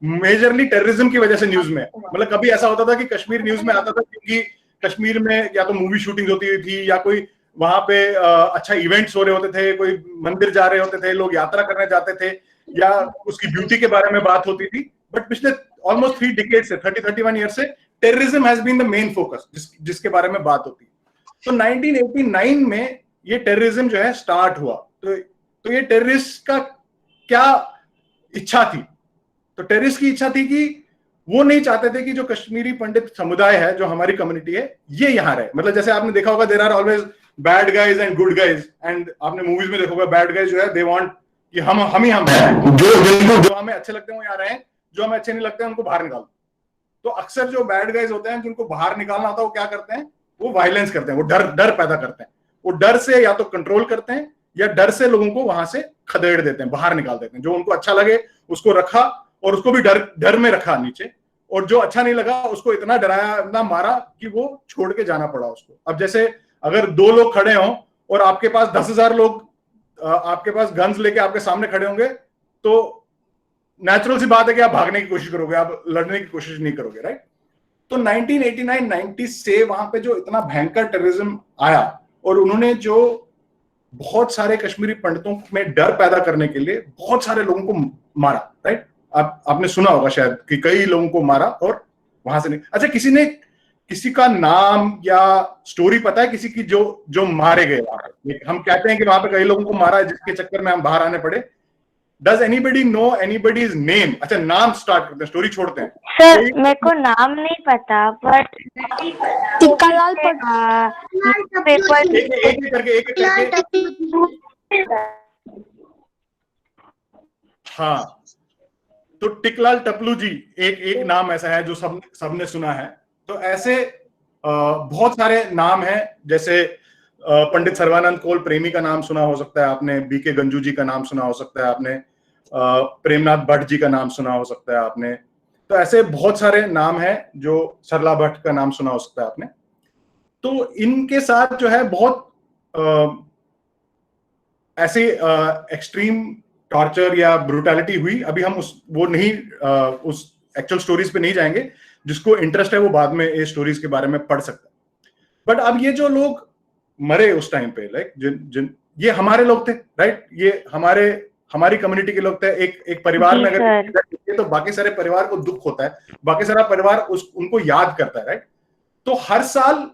मेजरली टेररिज्म की वजह से न्यूज में, मतलब कभी ऐसा होता था कि कश्मीर न्यूज में आता था क्योंकि कश्मीर में या तो मूवी शूटिंग होती थी, या कोई वहां पे अच्छा इवेंट्स हो रहे होते थे, कोई मंदिर जा रहे होते थे, लोग यात्रा करने जाते थे, या उसकी ब्यूटी के बारे में बात होती थी। बट पिछले ऑलमोस्ट 3 डिकेड से 30-31 ईयर से terrorism has been the main focus जिसके बारे में बात होती है। तो 1989 में ये टेररिज्म जो है स्टार्ट हुआ। तो ये टेररिस्ट का क्या इच्छा थी? तो टेररिस्ट की इच्छा थी कि वो नहीं चाहते थे कि जो कश्मीरी पंडित समुदाय है, जो हमारी कम्युनिटी है, ये यहाँ रहे। मतलब जैसे आपने देखा होगा, there are always bad guys and good guys, and आपने मूवीज में देखा होगा बैड गाइज जो है दे वांट कि हम हैं, जो हमें अच्छे लगते हैं वो यहाँ रहे, जो हमें अच्छे नहीं लगते हैं उनको बाहर निकाल दो। तो अक्सर जो बैड गाइज होते हैं, जिनको बाहर निकालना होता है, वो क्या करते हैं? वो वायलेंस करते हैं, वो डर पैदा करते हैं। वो डर से या तो कंट्रोल करते हैं या डर से लोगों को वहां से खदेड़ देते हैं, बाहर निकाल देते हैं। जो उनको अच्छा लगे उसको रखा, और उसको भी डर में रखा नीचे, और जो अच्छा नहीं लगा उसको इतना डराया, इतना मारा कि वो छोड़ के जाना पड़ा उसको। अब जैसे अगर 2 लोग खड़े हों और आपके पास 10,000 लोग आपके पास गन्स लेके आपके सामने खड़े होंगे, तो नेचुरल सी बात है कि आप भागने की कोशिश करोगे, आप लड़ने की कोशिश नहीं करोगे, राइट? तो 1989-90 से वहां पे जो इतना भयंकर टेररिज्म आया, और उन्होंने जो बहुत सारे कश्मीरी पंडितों में डर पैदा करने के लिए बहुत सारे लोगों को मारा, राइट? आपने सुना होगा शायद कि कई लोगों को मारा और वहां से नहीं। अच्छा, किसी का नाम या स्टोरी पता है किसी की जो मारे गए? हम कहते हैं कि वहां पे कई लोगों को मारा है जिसके चक्कर में हम बाहर आने पड़े। Does anybody know anybody's name? अच्छा, नाम स्टार्ट करते हैं, स्टोरी छोड़ते हैं। सर मेरे को नाम नहीं पता, बट टिक्कालाल पेपर एक करके हाँ, तो टिकलाल टपलू जी एक नाम ऐसा है जो सबने सुना है। तो ऐसे बहुत सारे नाम हैं, जैसे पंडित सर्वानंद कौल प्रेमी का नाम सुना हो सकता है आपने, बीके गंजू जी का नाम सुना हो सकता है आपने, प्रेमनाथ भट्ट जी का नाम सुना हो सकता है आपने। तो ऐसे बहुत सारे नाम हैं, जो सरला भट्ट का नाम सुना हो सकता है आपने। तो इनके साथ जो है बहुत ऐसे एक्सट्रीम टॉर्चर या ब्रूटैलिटी हुई। अभी हम उस एक्चुअल स्टोरीज पे नहीं जाएंगे, जिसको इंटरेस्ट है वो बाद में ये स्टोरीज के बारे में पढ़ सकता है। बट अब ये जो लोग मरे उस टाइम पे, लाइक ये हमारे लोग थे, राइट? ये हमारी कम्युनिटी के लोग थे। एक परिवार में अगर तो बाकी सारे परिवार को दुख होता है, बाकी सारा परिवार उनको याद करता है, राइट? तो हर साल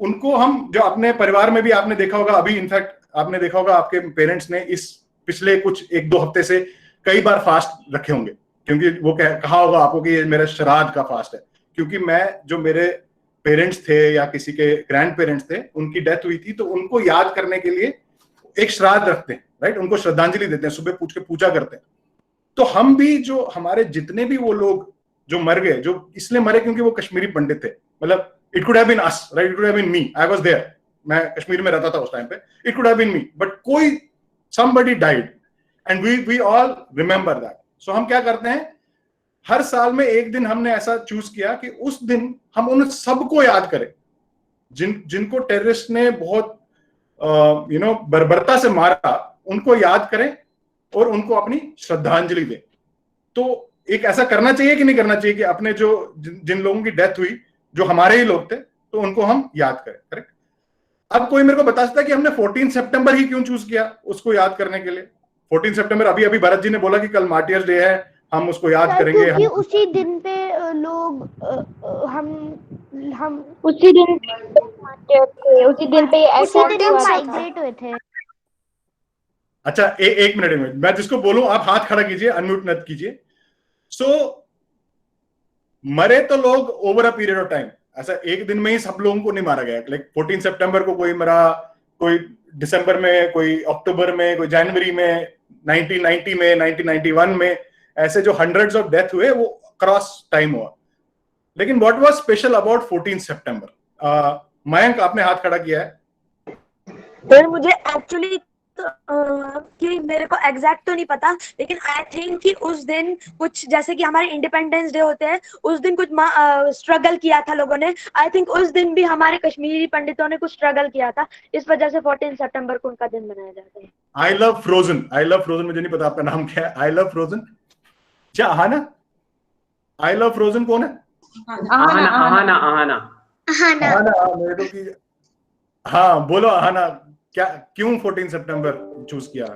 उनको हम, जो अपने परिवार में भी आपने देखा होगा, अभी इनफैक्ट आपने देखा होगा आपके पेरेंट्स ने इस पिछले कुछ 1-2 हफ्ते से कई बार फास्ट रखे होंगे, क्योंकि वो कहा होगा आपको कि ये मेरा श्राद्ध का फास्ट है। क्योंकि जो मेरे पेरेंट्स थे या किसी के ग्रैंड पेरेंट्स थे, उनकी डेथ हुई थी, तो उनको याद करने के लिए एक श्राद्ध रखते हैं, राइट? उनको श्रद्धांजलि देते हैं, सुबह पूजा करते हैं। तो हम भी, जो हमारे जितने भी वो लोग जो मर गए, जो इसलिए मरे क्योंकि वो कश्मीरी पंडित थे, मतलब it could have been us, right? It could have been me, I was there, मैं कश्मीर में रहता था उस टाइम पे, it could have been me, but somebody died and we all remember that. So हम क्या करते हैं, हर साल में एक दिन हमने ऐसा चूज किया कि उस दिन हम उन सबको याद करें जिनको टेररिस्ट ने बहुत बर्बरता से मारा, उनको याद करें और उनको अपनी श्रद्धांजलि दें। तो एक ऐसा करना चाहिए कि नहीं करना चाहिए कि अपने जिन लोगों की डेथ हुई, जो हमारे ही लोग थे, तो उनको हम याद करें, करेक्ट? अब कोई मेरे को बता सकता है कि हमने 14 सितंबर ही क्यों चूज किया उसको याद करने के लिए? 14 सितंबर, अभी भरत जी ने बोला कि कल मार्टियर्स डे है, हम उसको याद करेंगे। क्योंकि उसी दिन पे लोग हम उसी दिन पे माइग्रेट हुए थे। अच्छा, एक मिनट, मैं जिसको बोलूं आप हाथ खड़ा कीजिए, अनम्यूट मत कीजिए। मरे तो लोग over a period of time, ऐसा एक दिन में ही सब लोगों को नहीं मारा गया। लाइक 14 सितंबर को कोई मरा, कोई दिसंबर में, कोई अक्टूबर में, कोई जनवरी में, 1990 में, 1991 में, ऐसे जो हंड्रेड्स ऑफ डेथ हुए वो क्रॉस टाइम हुआ। लेकिन व्हाट वाज स्पेशल अबाउट 14 सितंबर? मयंक, आपने हाथ खड़ा किया है। सर मुझे एक्चुअली कि मेरे को एग्जैक्ट तो नहीं पता, लेकिन आई थिंक कि उस दिन कुछ, जैसे कि हमारे इंडिपेंडेंस डे होते हैं, उस दिन कुछ स्ट्रगल किया था लोगों ने। आई थिंक उस दिन भी हमारे कश्मीरी पंडितों ने कुछ स्ट्रगल किया था, इस वजह से 14 सितंबर को उनका दिन मनाया जाता है। आई लव फ्रोजन, मुझे नहीं पता आपका नाम क्या है। आई लव फ्रोजन, क्या आहाना? आई लव फ्रोजन कौन है? आहाना मेरे को कि हाँ, बोलो आहाना, क्यों 14 सितंबर चूज किया?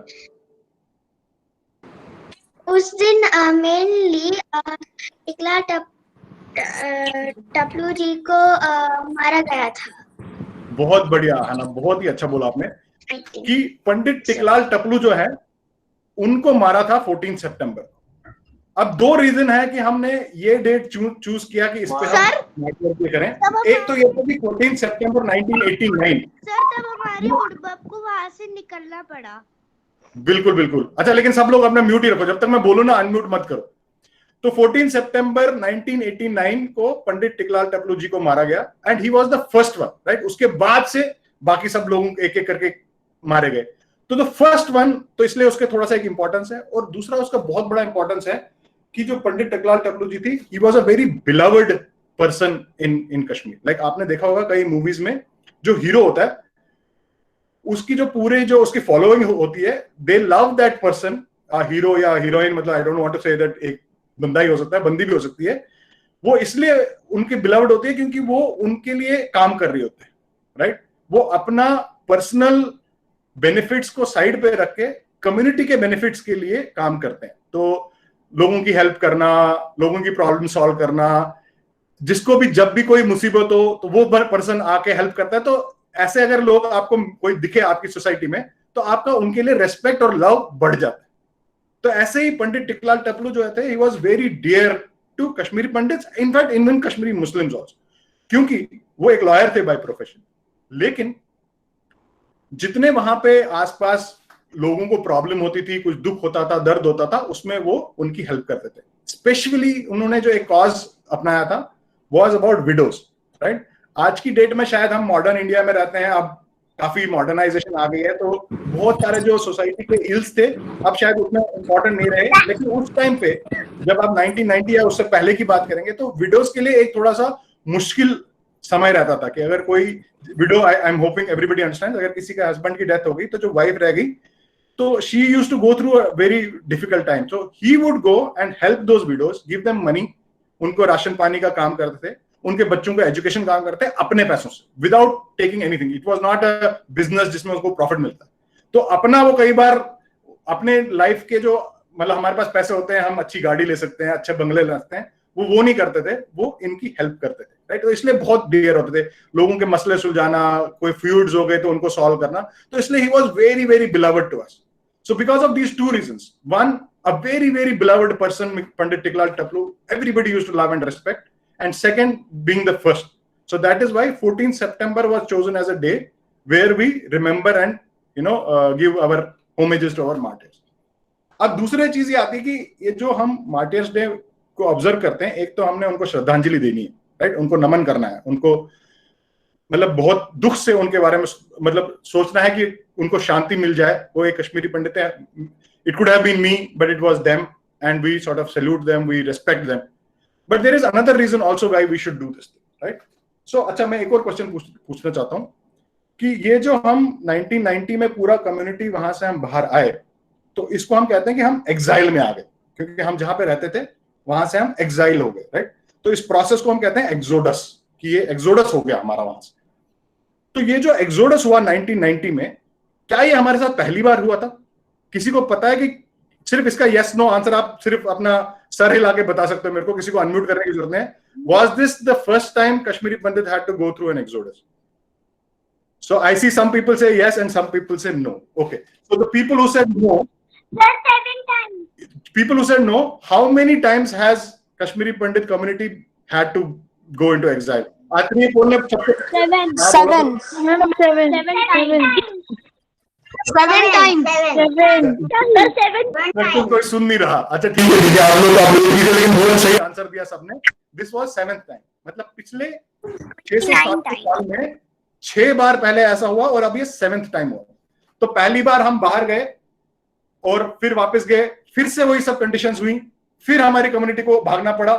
उस दिन मेनली टिकला टपलू जी को मारा गया था। बहुत बढ़िया है ना, बहुत ही अच्छा बोला आपने कि पंडित टिकलाल टपलू जो है उनको मारा था 14 सितंबर। अब दो रीजन है कि हमने ये डेट चूज किया कि इस पे हम नेटवर्क करें। एक तो ये था कि 14 सितंबर 1989 सर तब हमारे उड़बब को वहां से निकलना पड़ा। बिल्कुल बिल्कुल। अच्छा, लेकिन सब लोग अपना म्यूट ही रखो, जब तक मैं बोलूं ना अनम्यूट मत करो। तो 14 सितंबर 1989 को पंडित टिकलाल टपलू जी को मारा गया and he was the first one, right. उसके बाद से बाकी सब लोगों एक एक करके मारे गए। तो द फर्स्ट वन, तो इसलिए उसके थोड़ा सा एक इंपॉर्टेंस है। और दूसरा उसका बहुत बड़ा इंपॉर्टेंस है कि जो पंडित टिकलाल टपलू जी थी, he was a very beloved person in Kashmir. Like आपने देखा होगा कई मूवीज में जो हीरो होता है उसकी जो पूरे जो उसकी फॉलोइंग होती है, they love that person, hero या हीरोइन, मतलब I don't want to say that एक बंदा ही हो सकता है, बंदी भी हो सकती है। वो इसलिए उनकी बिलव्ड होती है क्योंकि वो उनके लिए काम कर रही होते हैं, राइट। वो अपना पर्सनल बेनिफिट्स को साइड पे रख के कम्युनिटी के बेनिफिट्स के लिए काम करते हैं। तो लोगों की हेल्प करना, लोगों की प्रॉब्लम सॉल्व करना, जिसको भी जब भी कोई मुसीबत हो तो वो पर्सन आके हेल्प करता है। तो ऐसे अगर लोग आपको कोई दिखे आपकी सोसाइटी में तो आपका उनके लिए रेस्पेक्ट और लव बढ़ जाता है। तो ऐसे ही पंडित टिकलाल टपलू जो थे, he was very dear to Kashmiri Pandits, in fact even Kashmiri Muslims also, क्योंकि वो एक लॉयर थे बाय प्रोफेशन। लेकिन जितने वहां पे आसपास लोगों को प्रॉब्लम होती थी, कुछ दुख होता था, दर्द होता था, उसमें वो उनकी हेल्प करते थे। स्पेशली उन्होंने जो एक कॉज अपनाया था वाज अबाउट विडोज, राइट। आज की डेट में शायद हम मॉडर्न इंडिया में रहते हैं, अब काफी मॉडर्नाइजेशन आ गई है, तो बहुत सारे जो सोसाइटी के इल्स थे अब शायद उतना इंपॉर्टेंट नहीं रहे। लेकिन उस टाइम पे जब आप 1990 या उससे पहले की बात करेंगे तो विडोज के लिए एक थोड़ा सा मुश्किल समय रहता था कि अगर कोई window, I am hoping everybody understand, अगर किसी के हस्बैंड की डेथ हो गई तो जो वाइफ रह गई तो she used to go through a very difficult time. So he would go and help those widows, give them money, उनको राशन पानी का काम करते थे, उनके बच्चों को एजुकेशन काम करते हैं अपने पैसों से, without taking anything. It was not a business जिसमें उसको प्रॉफिट मिलता है। तो अपना वो कई बार अपने लाइफ के जो, मतलब हमारे पास पैसे होते हैं, हम अच्छी गाड़ी ले सकते हैं, अच्छे बंगले ले सकते हैं, वो नहीं करते थे, वो इनकी हेल्प करते थे, राइट। तो इसलिए बहुत डियर होते थे, लोगों के मसले सुलझाना, कोई फ्यूड्स हो गए तो उनको सॉल्व करना। तो इसलिए he was very very beloved to us. So because of these two reasons, one, a very very beloved person, Pandit Tiklal Taplu, everybody used to love and respect, and second, being the first. So that is why 14th September was chosen as a day where we remember and give our homages to our martyrs. अब दूसरी चीज ये आती है कि ये जो हम मार्टियर्स डे को ऑब्जर्व करते हैं, एक तो हमने उनको श्रद्धांजलि देनी है, राइट, उनको नमन करना है, उनको मतलब बहुत दुख से उनके बारे में मतलब सोचना है कि उनको शांति मिल जाए। वो एक कश्मीरी पंडित है, it could have been me but it was them and we sort of salute them, we respect them, but there is another reason also why we should do this, right. So अच्छा, मैं एक और question पूछना चाहता हूं कि ये जो हम 1990 में पूरा कम्युनिटी वहां से हम बाहर आए, तो इसको हम कहते हैं कि हम एग्जाइल में आ गए, क्योंकि हम जहां पे रहते थे वहां से हम एग्जाइल हो गए, राइट। तो इस प्रोसेस को हम कहते हैं एक्सोडस, कि ये एक्सोडस हो गया हमारा वहां से। तो ये जो एक्सोडस हुआ 1990 में, क्या ये हमारे साथ पहली बार हुआ था? किसी को पता है कि सिर्फ इसका यस नो आंसर आप सिर्फ अपना सर हिला के बता सकते हो मेरे को, किसी को अनम्यूट करने की जरूरत नहीं है। Was this the first time Kashmiri Pandit had to go through an exodus? So I see some people say yes and some people say no. Okay. So the people who said no, Just 7 times. People who said no, how many times has Kashmiri Pandit community had to go into exile? आखिरी बोलने 7 7 तो कोई सुन नहीं रहा। अच्छा ठीक है, आप लोग लेकिन बहुत सही आंसर दिया सबने। दिस वाज 7th टाइम, मतलब पिछले 607 साल में 6 बार पहले ऐसा हुआ और अब ये 7th टाइम हुआ। तो पहली बार हम बाहर गए और फिर वापस गए, फिर से वही सब कंडीशंस हुई, फिर हमारी कम्युनिटी को भागना पड़ा,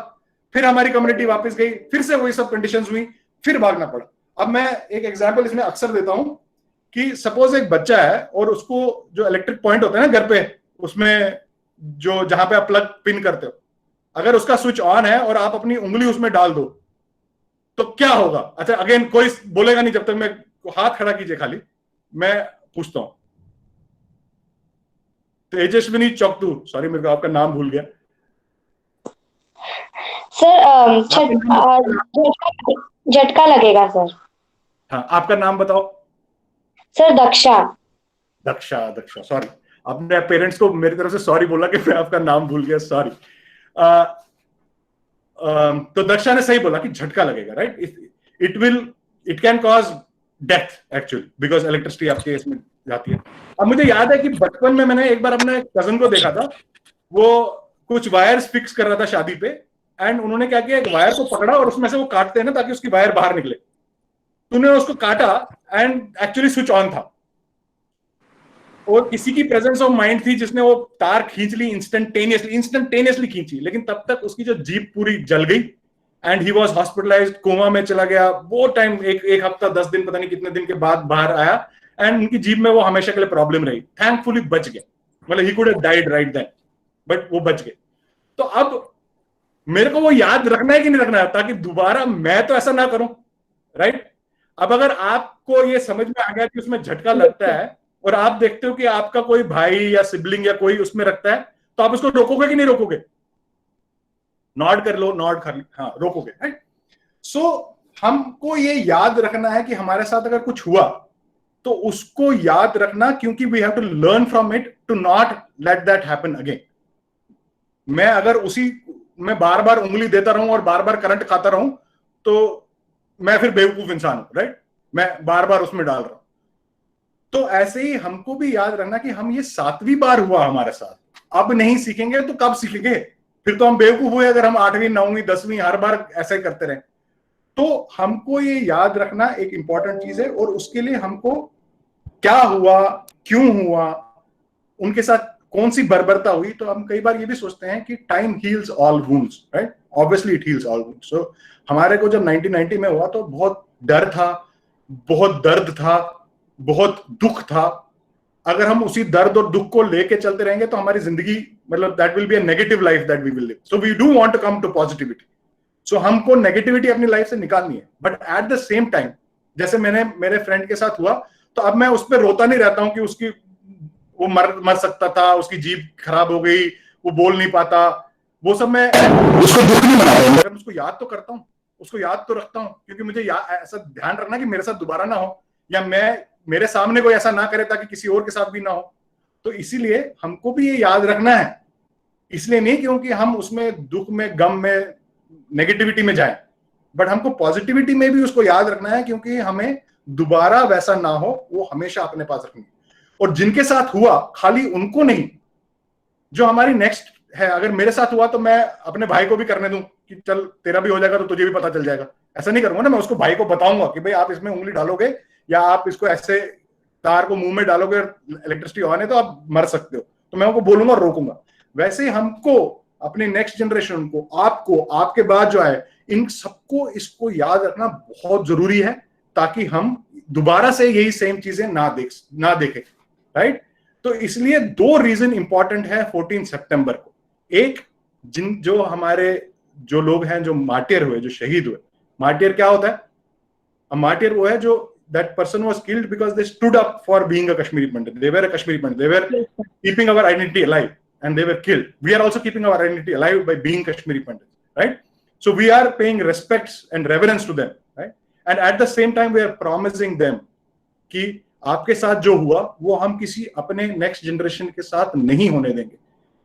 फिर हमारी कम्युनिटी वापस गई, फिर से वही सब कंडीशंस हुई, फिर भागना पड़ा। अब मैं एक एग्जांपल इसमें अक्सर देता हूं कि सपोज एक बच्चा है और उसको जो इलेक्ट्रिक पॉइंट होता है ना घर पे, उसमें जो जहां पे आप प्लग पिन करते हो, अगर उसका स्विच ऑन है और आप अपनी उंगली उसमें डाल दो तो क्या होगा? अच्छा अगेन कोई बोलेगा नहीं जब तक मैं, हाथ खड़ा कीजिए खाली, मैं पूछता हूं। तेजस्विनी चौकतू, सॉरी मेरे को आपका नाम भूल गया सर। झटका लगेगा सर। हाँ, आपका नाम बताओ। सर दक्षा। दक्षा, दक्षा, सॉरी, अपने पेरेंट्स को मेरी तरफ से सॉरी बोला कि मैं आपका नाम भूल गया, सॉरी। तो दक्षा ने सही बोला कि झटका लगेगा, right? It can cause death actually, because electricity आपके इसमें जाती है। अब मुझे याद है कि बचपन में मैंने एक बार अपने कजन को देखा था, वो कुछ वायर्स फिक्स कर रहा था शादी पे, एंड उन्होंने क्या किया, एक वायर को पकड़ा और उसमें से वो काटते हैं ना ताकि उसकी वायर बाहर निकले। तूने उसको काटा एंड एक्चुअली स्विच ऑन था, और किसी की प्रेजेंस ऑफ माइंड थी जिसने वो तार खींच ली, इंस्टेंटेनियसली खींची, लेकिन तब तक उसकी जो जीप पूरी जल गई and he was hospitalized, coma में चला गया। वो टाइम एक हफ्ता 10 दिन, पता नहीं कितने दिन के बाद बाहर आया, एंड उनकी जीप में वो हमेशा के लिए प्रॉब्लम रही। थैंकफुली बच गया, मतलब he could have died right then, but वो बच गए। तो अब मेरे को वो याद रखना है कि नहीं रखना है, ताकि दोबारा मैं तो ऐसा ना करूं, राइट? अब अगर आपको ये समझ में आ गया कि उसमें झटका लगता है, और आप देखते हो कि आपका कोई भाई या सिबलिंग या कोई उसमें रखता है, तो आप उसको रोकोगे कि नहीं रोकोगे? नॉड कर लो, नॉड कर लो, हाँ रोकोगे, राइट? सो हमको ये याद रखना है कि हमारे साथ अगर कुछ हुआ तो उसको याद रखना, क्योंकि we have to learn from it to not let that happen again. मैं अगर मैं बार बार उंगली देता रहूं और बार बार करंट खाता रहूं, तो मैं फिर बेवकूफ इंसान हूं, राइट? मैं बार बार उसमें डाल रहा हूं। तो ऐसे ही हमको भी याद रखना कि हम ये 7वीं बार हुआ हमारे साथ, अब नहीं सीखेंगे तो कब सीखेंगे? फिर तो हम बेवकूफ हुए अगर हम 8वीं 9वीं 10वीं हर बार ऐसे करते रहे। तो हमको ये याद रखना एक इंपॉर्टेंट चीज है, और उसके लिए हमको क्या हुआ, क्यों हुआ, उनके साथ कौन सी बर्बरता हुई, तो हम कई बार ये भी सोचते हैं कि time heals all wounds, right? Obviously it heals all wounds. So हमारे को जब 1990 में हुआ तो बहुत डर था, बहुत दर्द था, बहुत दुख था। अगर हम उसी दर्द और दुख को लेके चलते रहेंगे तो हमारी जिंदगी, मतलब that will be a negative life that we will live. So we do want to come to positivity. So हमको नेगेटिविटी अपनी लाइफ से निकालनी है, but at the same time, जैसे मेरे फ्रेंड के साथ हुआ, तो अब मैं उस पर रोता नहीं रहता हूं कि वो मर सकता था, उसकी जीभ खराब हो गई, वो बोल नहीं पाता, वो सब मैं उसको दुख नहीं मनाता हूं। उसको याद तो करता हूँ, उसको याद तो रखता हूँ, क्योंकि मुझे ऐसा ध्यान रखना कि मेरे साथ दोबारा ना हो, या मेरे सामने कोई ऐसा ना करे ताकि किसी और के साथ भी ना हो। तो इसीलिए हमको भी ये याद रखना है, इसलिए नहीं क्योंकि हम उसमें दुख में, गम में, नेगेटिविटी में जाएं, बट हमको पॉजिटिविटी में भी उसको याद रखना है, क्योंकि हमें दोबारा वैसा ना हो, वो हमेशा अपने पास रखनी है। और जिनके साथ हुआ, खाली उनको नहीं, जो हमारी नेक्स्ट है। अगर मेरे साथ हुआ तो मैं अपने भाई को भी करने दूं कि चल तेरा भी हो जाएगा तो तुझे भी पता चल जाएगा, ऐसा नहीं करूंगा ना। मैं उसको भाई को बताऊंगा कि भाई आप इसमें उंगली डालोगे या आप इसको ऐसे तार को मुंह में डालोगे और इलेक्ट्रिसिटी ऑन है तो आप मर सकते हो, तो मैं उनको बोलूंगा और रोकूंगा। वैसे हमको अपने नेक्स्ट जनरेशन को, आपको, आपके बाद जो आए, इन सबको इसको याद रखना बहुत जरूरी है, ताकि हम दोबारा से यही सेम चीजें ना देखें, राइट? तो इसलिए 2 रीजन इंपॉर्टेंट है 14 सितंबर को। एक, जो हमारे जो लोग हैं जो मार्टियर हुए, जो शहीद हुए। मार्टियर क्या होता है? मार्टियर वो है जो that person was killed because they stood up for being a Kashmiri Pandit. They were a Kashmiri Pandit. They were keeping our identity alive, and they were killed. We are also keeping our identity alive by being Kashmiri Pandits, right? So we are paying respects and reverence to them, right? And at the same time, we are promising them कि आपके साथ जो हुआ वो हम किसी अपने next generation के साथ नहीं होने देंगे,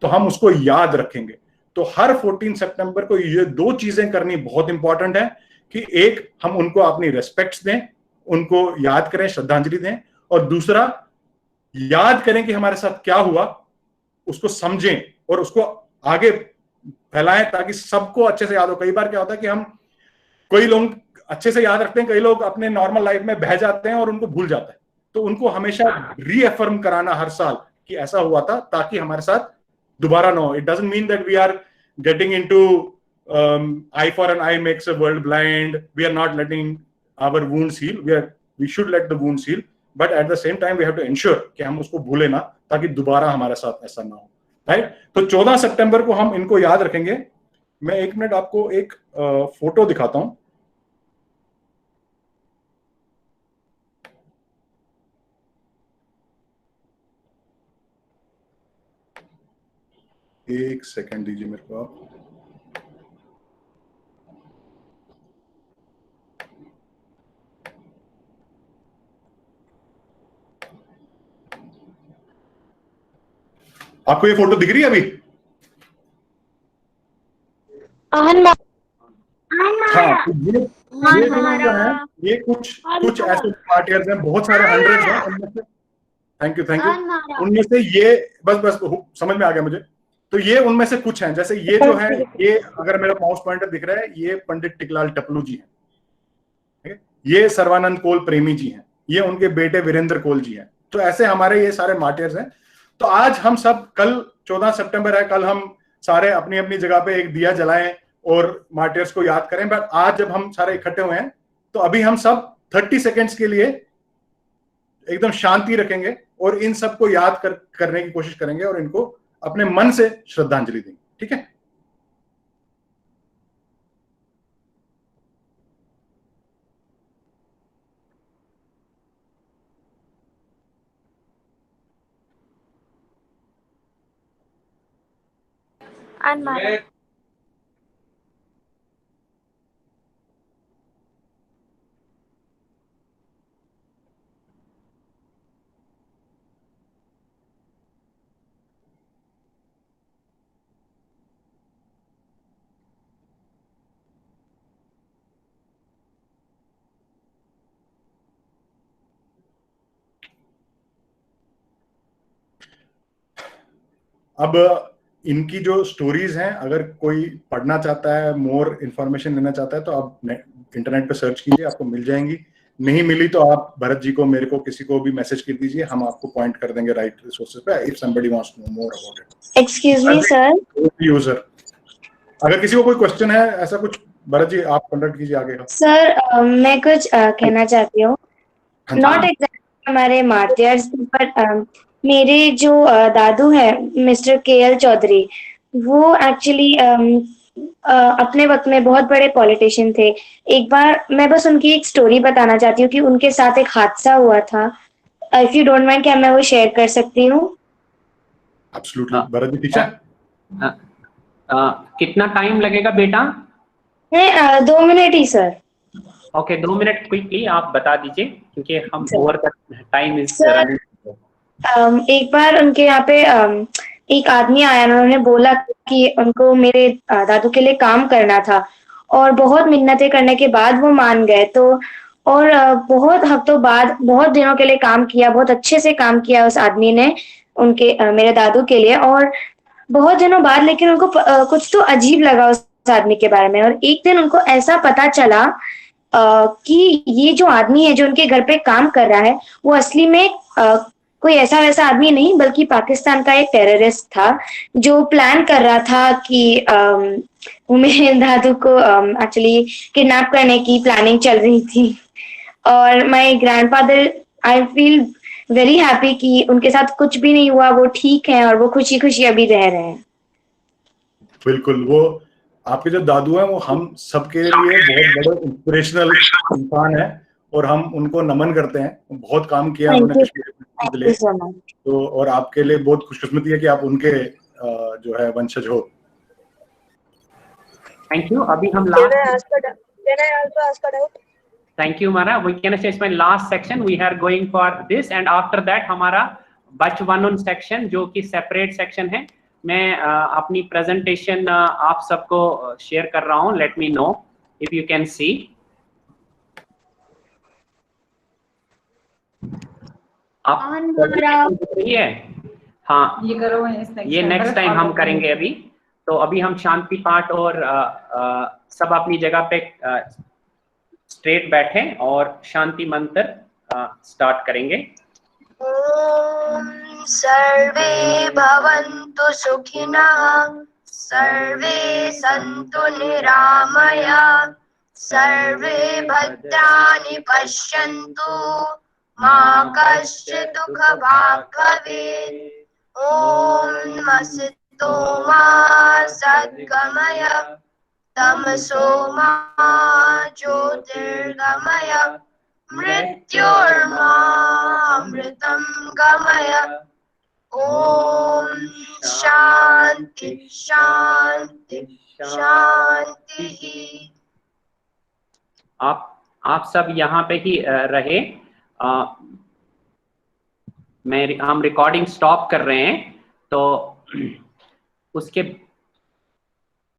तो हम उसको याद रखेंगे। तो हर 14 सितंबर को ये 2 चीजें करनी बहुत इंपॉर्टेंट है कि एक, हम उनको अपनी रेस्पेक्ट्स दें, उनको याद करें, श्रद्धांजलि दें, और दूसरा, याद करें कि हमारे साथ क्या हुआ, उसको समझें और उसको आगे फैलाएं ताकि सबको अच्छे से याद हो। कई बार क्या होता है कि कोई लोग अच्छे से याद रखते हैं, कई लोग अपने नॉर्मल लाइफ में बह जाते हैं और उनको भूल जाते हैं। तो उनको हमेशा रीअफर्म कराना हर साल कि ऐसा हुआ था, ताकि हमारे साथ दोबारा ना हो। It doesn't mean that we are getting into eye for an eye makes a world blind. We are not letting our wounds heal. We should let the wounds heal, but at the same time we have to ensure कि हम उसको भूले ना, ताकि दोबारा हमारे साथ ऐसा ना हो, राइट? तो 14 सितंबर को हम इनको याद रखेंगे। मैं 1 मिनट आपको एक फोटो दिखाता हूं। एक सेकंड दीजिए मेरे को आप। आपको ये फोटो दिख रही है अभी? हाँ, तो ये जो है, ये कुछ ऐसे मार्टियर्स हैं, बहुत सारे हंड्रेड्स हैं उनमें से। थैंक यू उनमें से ये बस समझ में आ गया मुझे। तो ये उनमें से कुछ हैं, जैसे ये जो है, ये अगर मेरा माउस पॉइंटर दिख रहा है, ये पंडित टिकलाल टपलू जी हैं, ये सर्वानंद कोल प्रेमी जी हैं, ये उनके बेटे वीरेंद्र कोल जी हैं। तो ऐसे हमारे ये सारे मार्टियर्स हैं। तो आज हम सब, कल 14 सितंबर है, कल हम सारे अपनी अपनी जगह पे एक दिया जलाएं और मार्टियर्स को याद करें। बट आज जब हम सारे इकट्ठे हुए हैं, तो अभी हम सब 30 सेकेंड्स के लिए एकदम शांति रखेंगे और इन सबको याद करने की कोशिश करेंगे और इनको अपने मन से श्रद्धांजलि देंगे। ठीक है? अब इनकी जो स्टोरीज हैं, अगर कोई पढ़ना चाहता है, मोर इंफॉर्मेशन लेना चाहता है, तो आप इंटरनेट पे सर्च कीजिए, आपको मिल जाएंगी। नहीं मिली तो आप भरत जी को, मेरे को, किसी को भी मैसेज कर दीजिए, हम आपको पॉइंट कर देंगे राइट रिसोर्सेज पे, if somebody wants to know more about it. Excuse me sir, user, अगर किसी को कोई क्वेश्चन है ऐसा कुछ, भरत जी आप कंडक्ट कीजिए आगे का। सर मैं कुछ कहना चाहती हूँ, नॉट एग्जैक्टली हमारे मार्टियर्स, बट मेरे जो दादू है मिस्टर KL चौधरी, वो एक्चुअली अपने वक्त में बहुत बड़े पॉलिटिशियन थे। एक बार मैं बस उनकी एक स्टोरी बताना चाहती हूँ कि उनके साथ एक हादसा हुआ था। इफ यू डोंट माइंड, क्या मैं वो शेयर कर सकती हूँ? एब्सोल्युटली, भरत जी ठीक है। कितना टाइम लगेगा बेटा? 2 मिनट ही सर। ओके, 2 मिनट क्विकली आप बता दीजिए, क्योंकि हम over the time is running. एक बार उनके यहाँ पे एक आदमी आया, उन्होंने बोला कि उनको मेरे दादू के लिए काम करना था, और बहुत मिन्नतें करने के बाद वो मान गए। तो और बहुत हफ्तों बाद, बहुत दिनों के लिए काम किया, बहुत अच्छे से काम किया उस आदमी ने उनके मेरे दादू के लिए। और बहुत दिनों बाद लेकिन उनको कुछ तो अजीब लगा उस आदमी के बारे में, और एक दिन उनको ऐसा पता चला कि ये जो आदमी है जो उनके घर पे काम कर रहा है, वो असली में कोई ऐसा वैसा आदमी नहीं, बल्कि पाकिस्तान का एक टेररिस्ट था, जो प्लान कर रहा था कि मेरे दादू को एक्चुअली किडनैप करने की प्लानिंग चल रही थी। और my grandfather, I feel very happy कि उनके साथ कुछ भी नहीं हुआ, वो ठीक है और वो खुशी खुशी अभी रह रहे हैं। बिल्कुल, वो आपके जो दादू हैं वो हम सबके लिए बहुत बड़े इंस्पिरेशनल इंसान है और हम उनको नमन करते हैं। बहुत काम किया उन्होंने कश्मीर के लिए, तो और आपके लिए बहुत खुशकिस्मती है कि आप उनके जो है वंशज हो। Thank you. अभी हम Thank you, Mara. We can say it's my last section. We are going for this, and after that हमारा बच वन सेक्शन, जो कि सेपरेट सेक्शन है। मैं अपनी प्रेजेंटेशन आप सबको शेयर कर रहा हूँ। Let me know if you can see. आप है? हाँ, ये करो, ये नेक्स्ट टाइम हम करेंगे। अभी तो अभी हम शांति पाठ और सब अपनी जगह पे स्ट्रेट बैठे और शांति मंत्र स्टार्ट करेंगे। ओम सर्वे भवन्तु सुखिनः, सर्वे सन्तु निरामयाः, सर्वे भद्राणि पश्यन्तु, मा कश्चित् दुःखभाग् भवेत्। ओम मसितो मा सद्गमय, तमसो मा ज्योतिर्गमय, मृत्योर्मा अमृतं गमय। ओम शांति शांति शांति। आप सब यहाँ पे ही रहे। हम रिकॉर्डिंग स्टॉप कर रहे हैं, तो उसके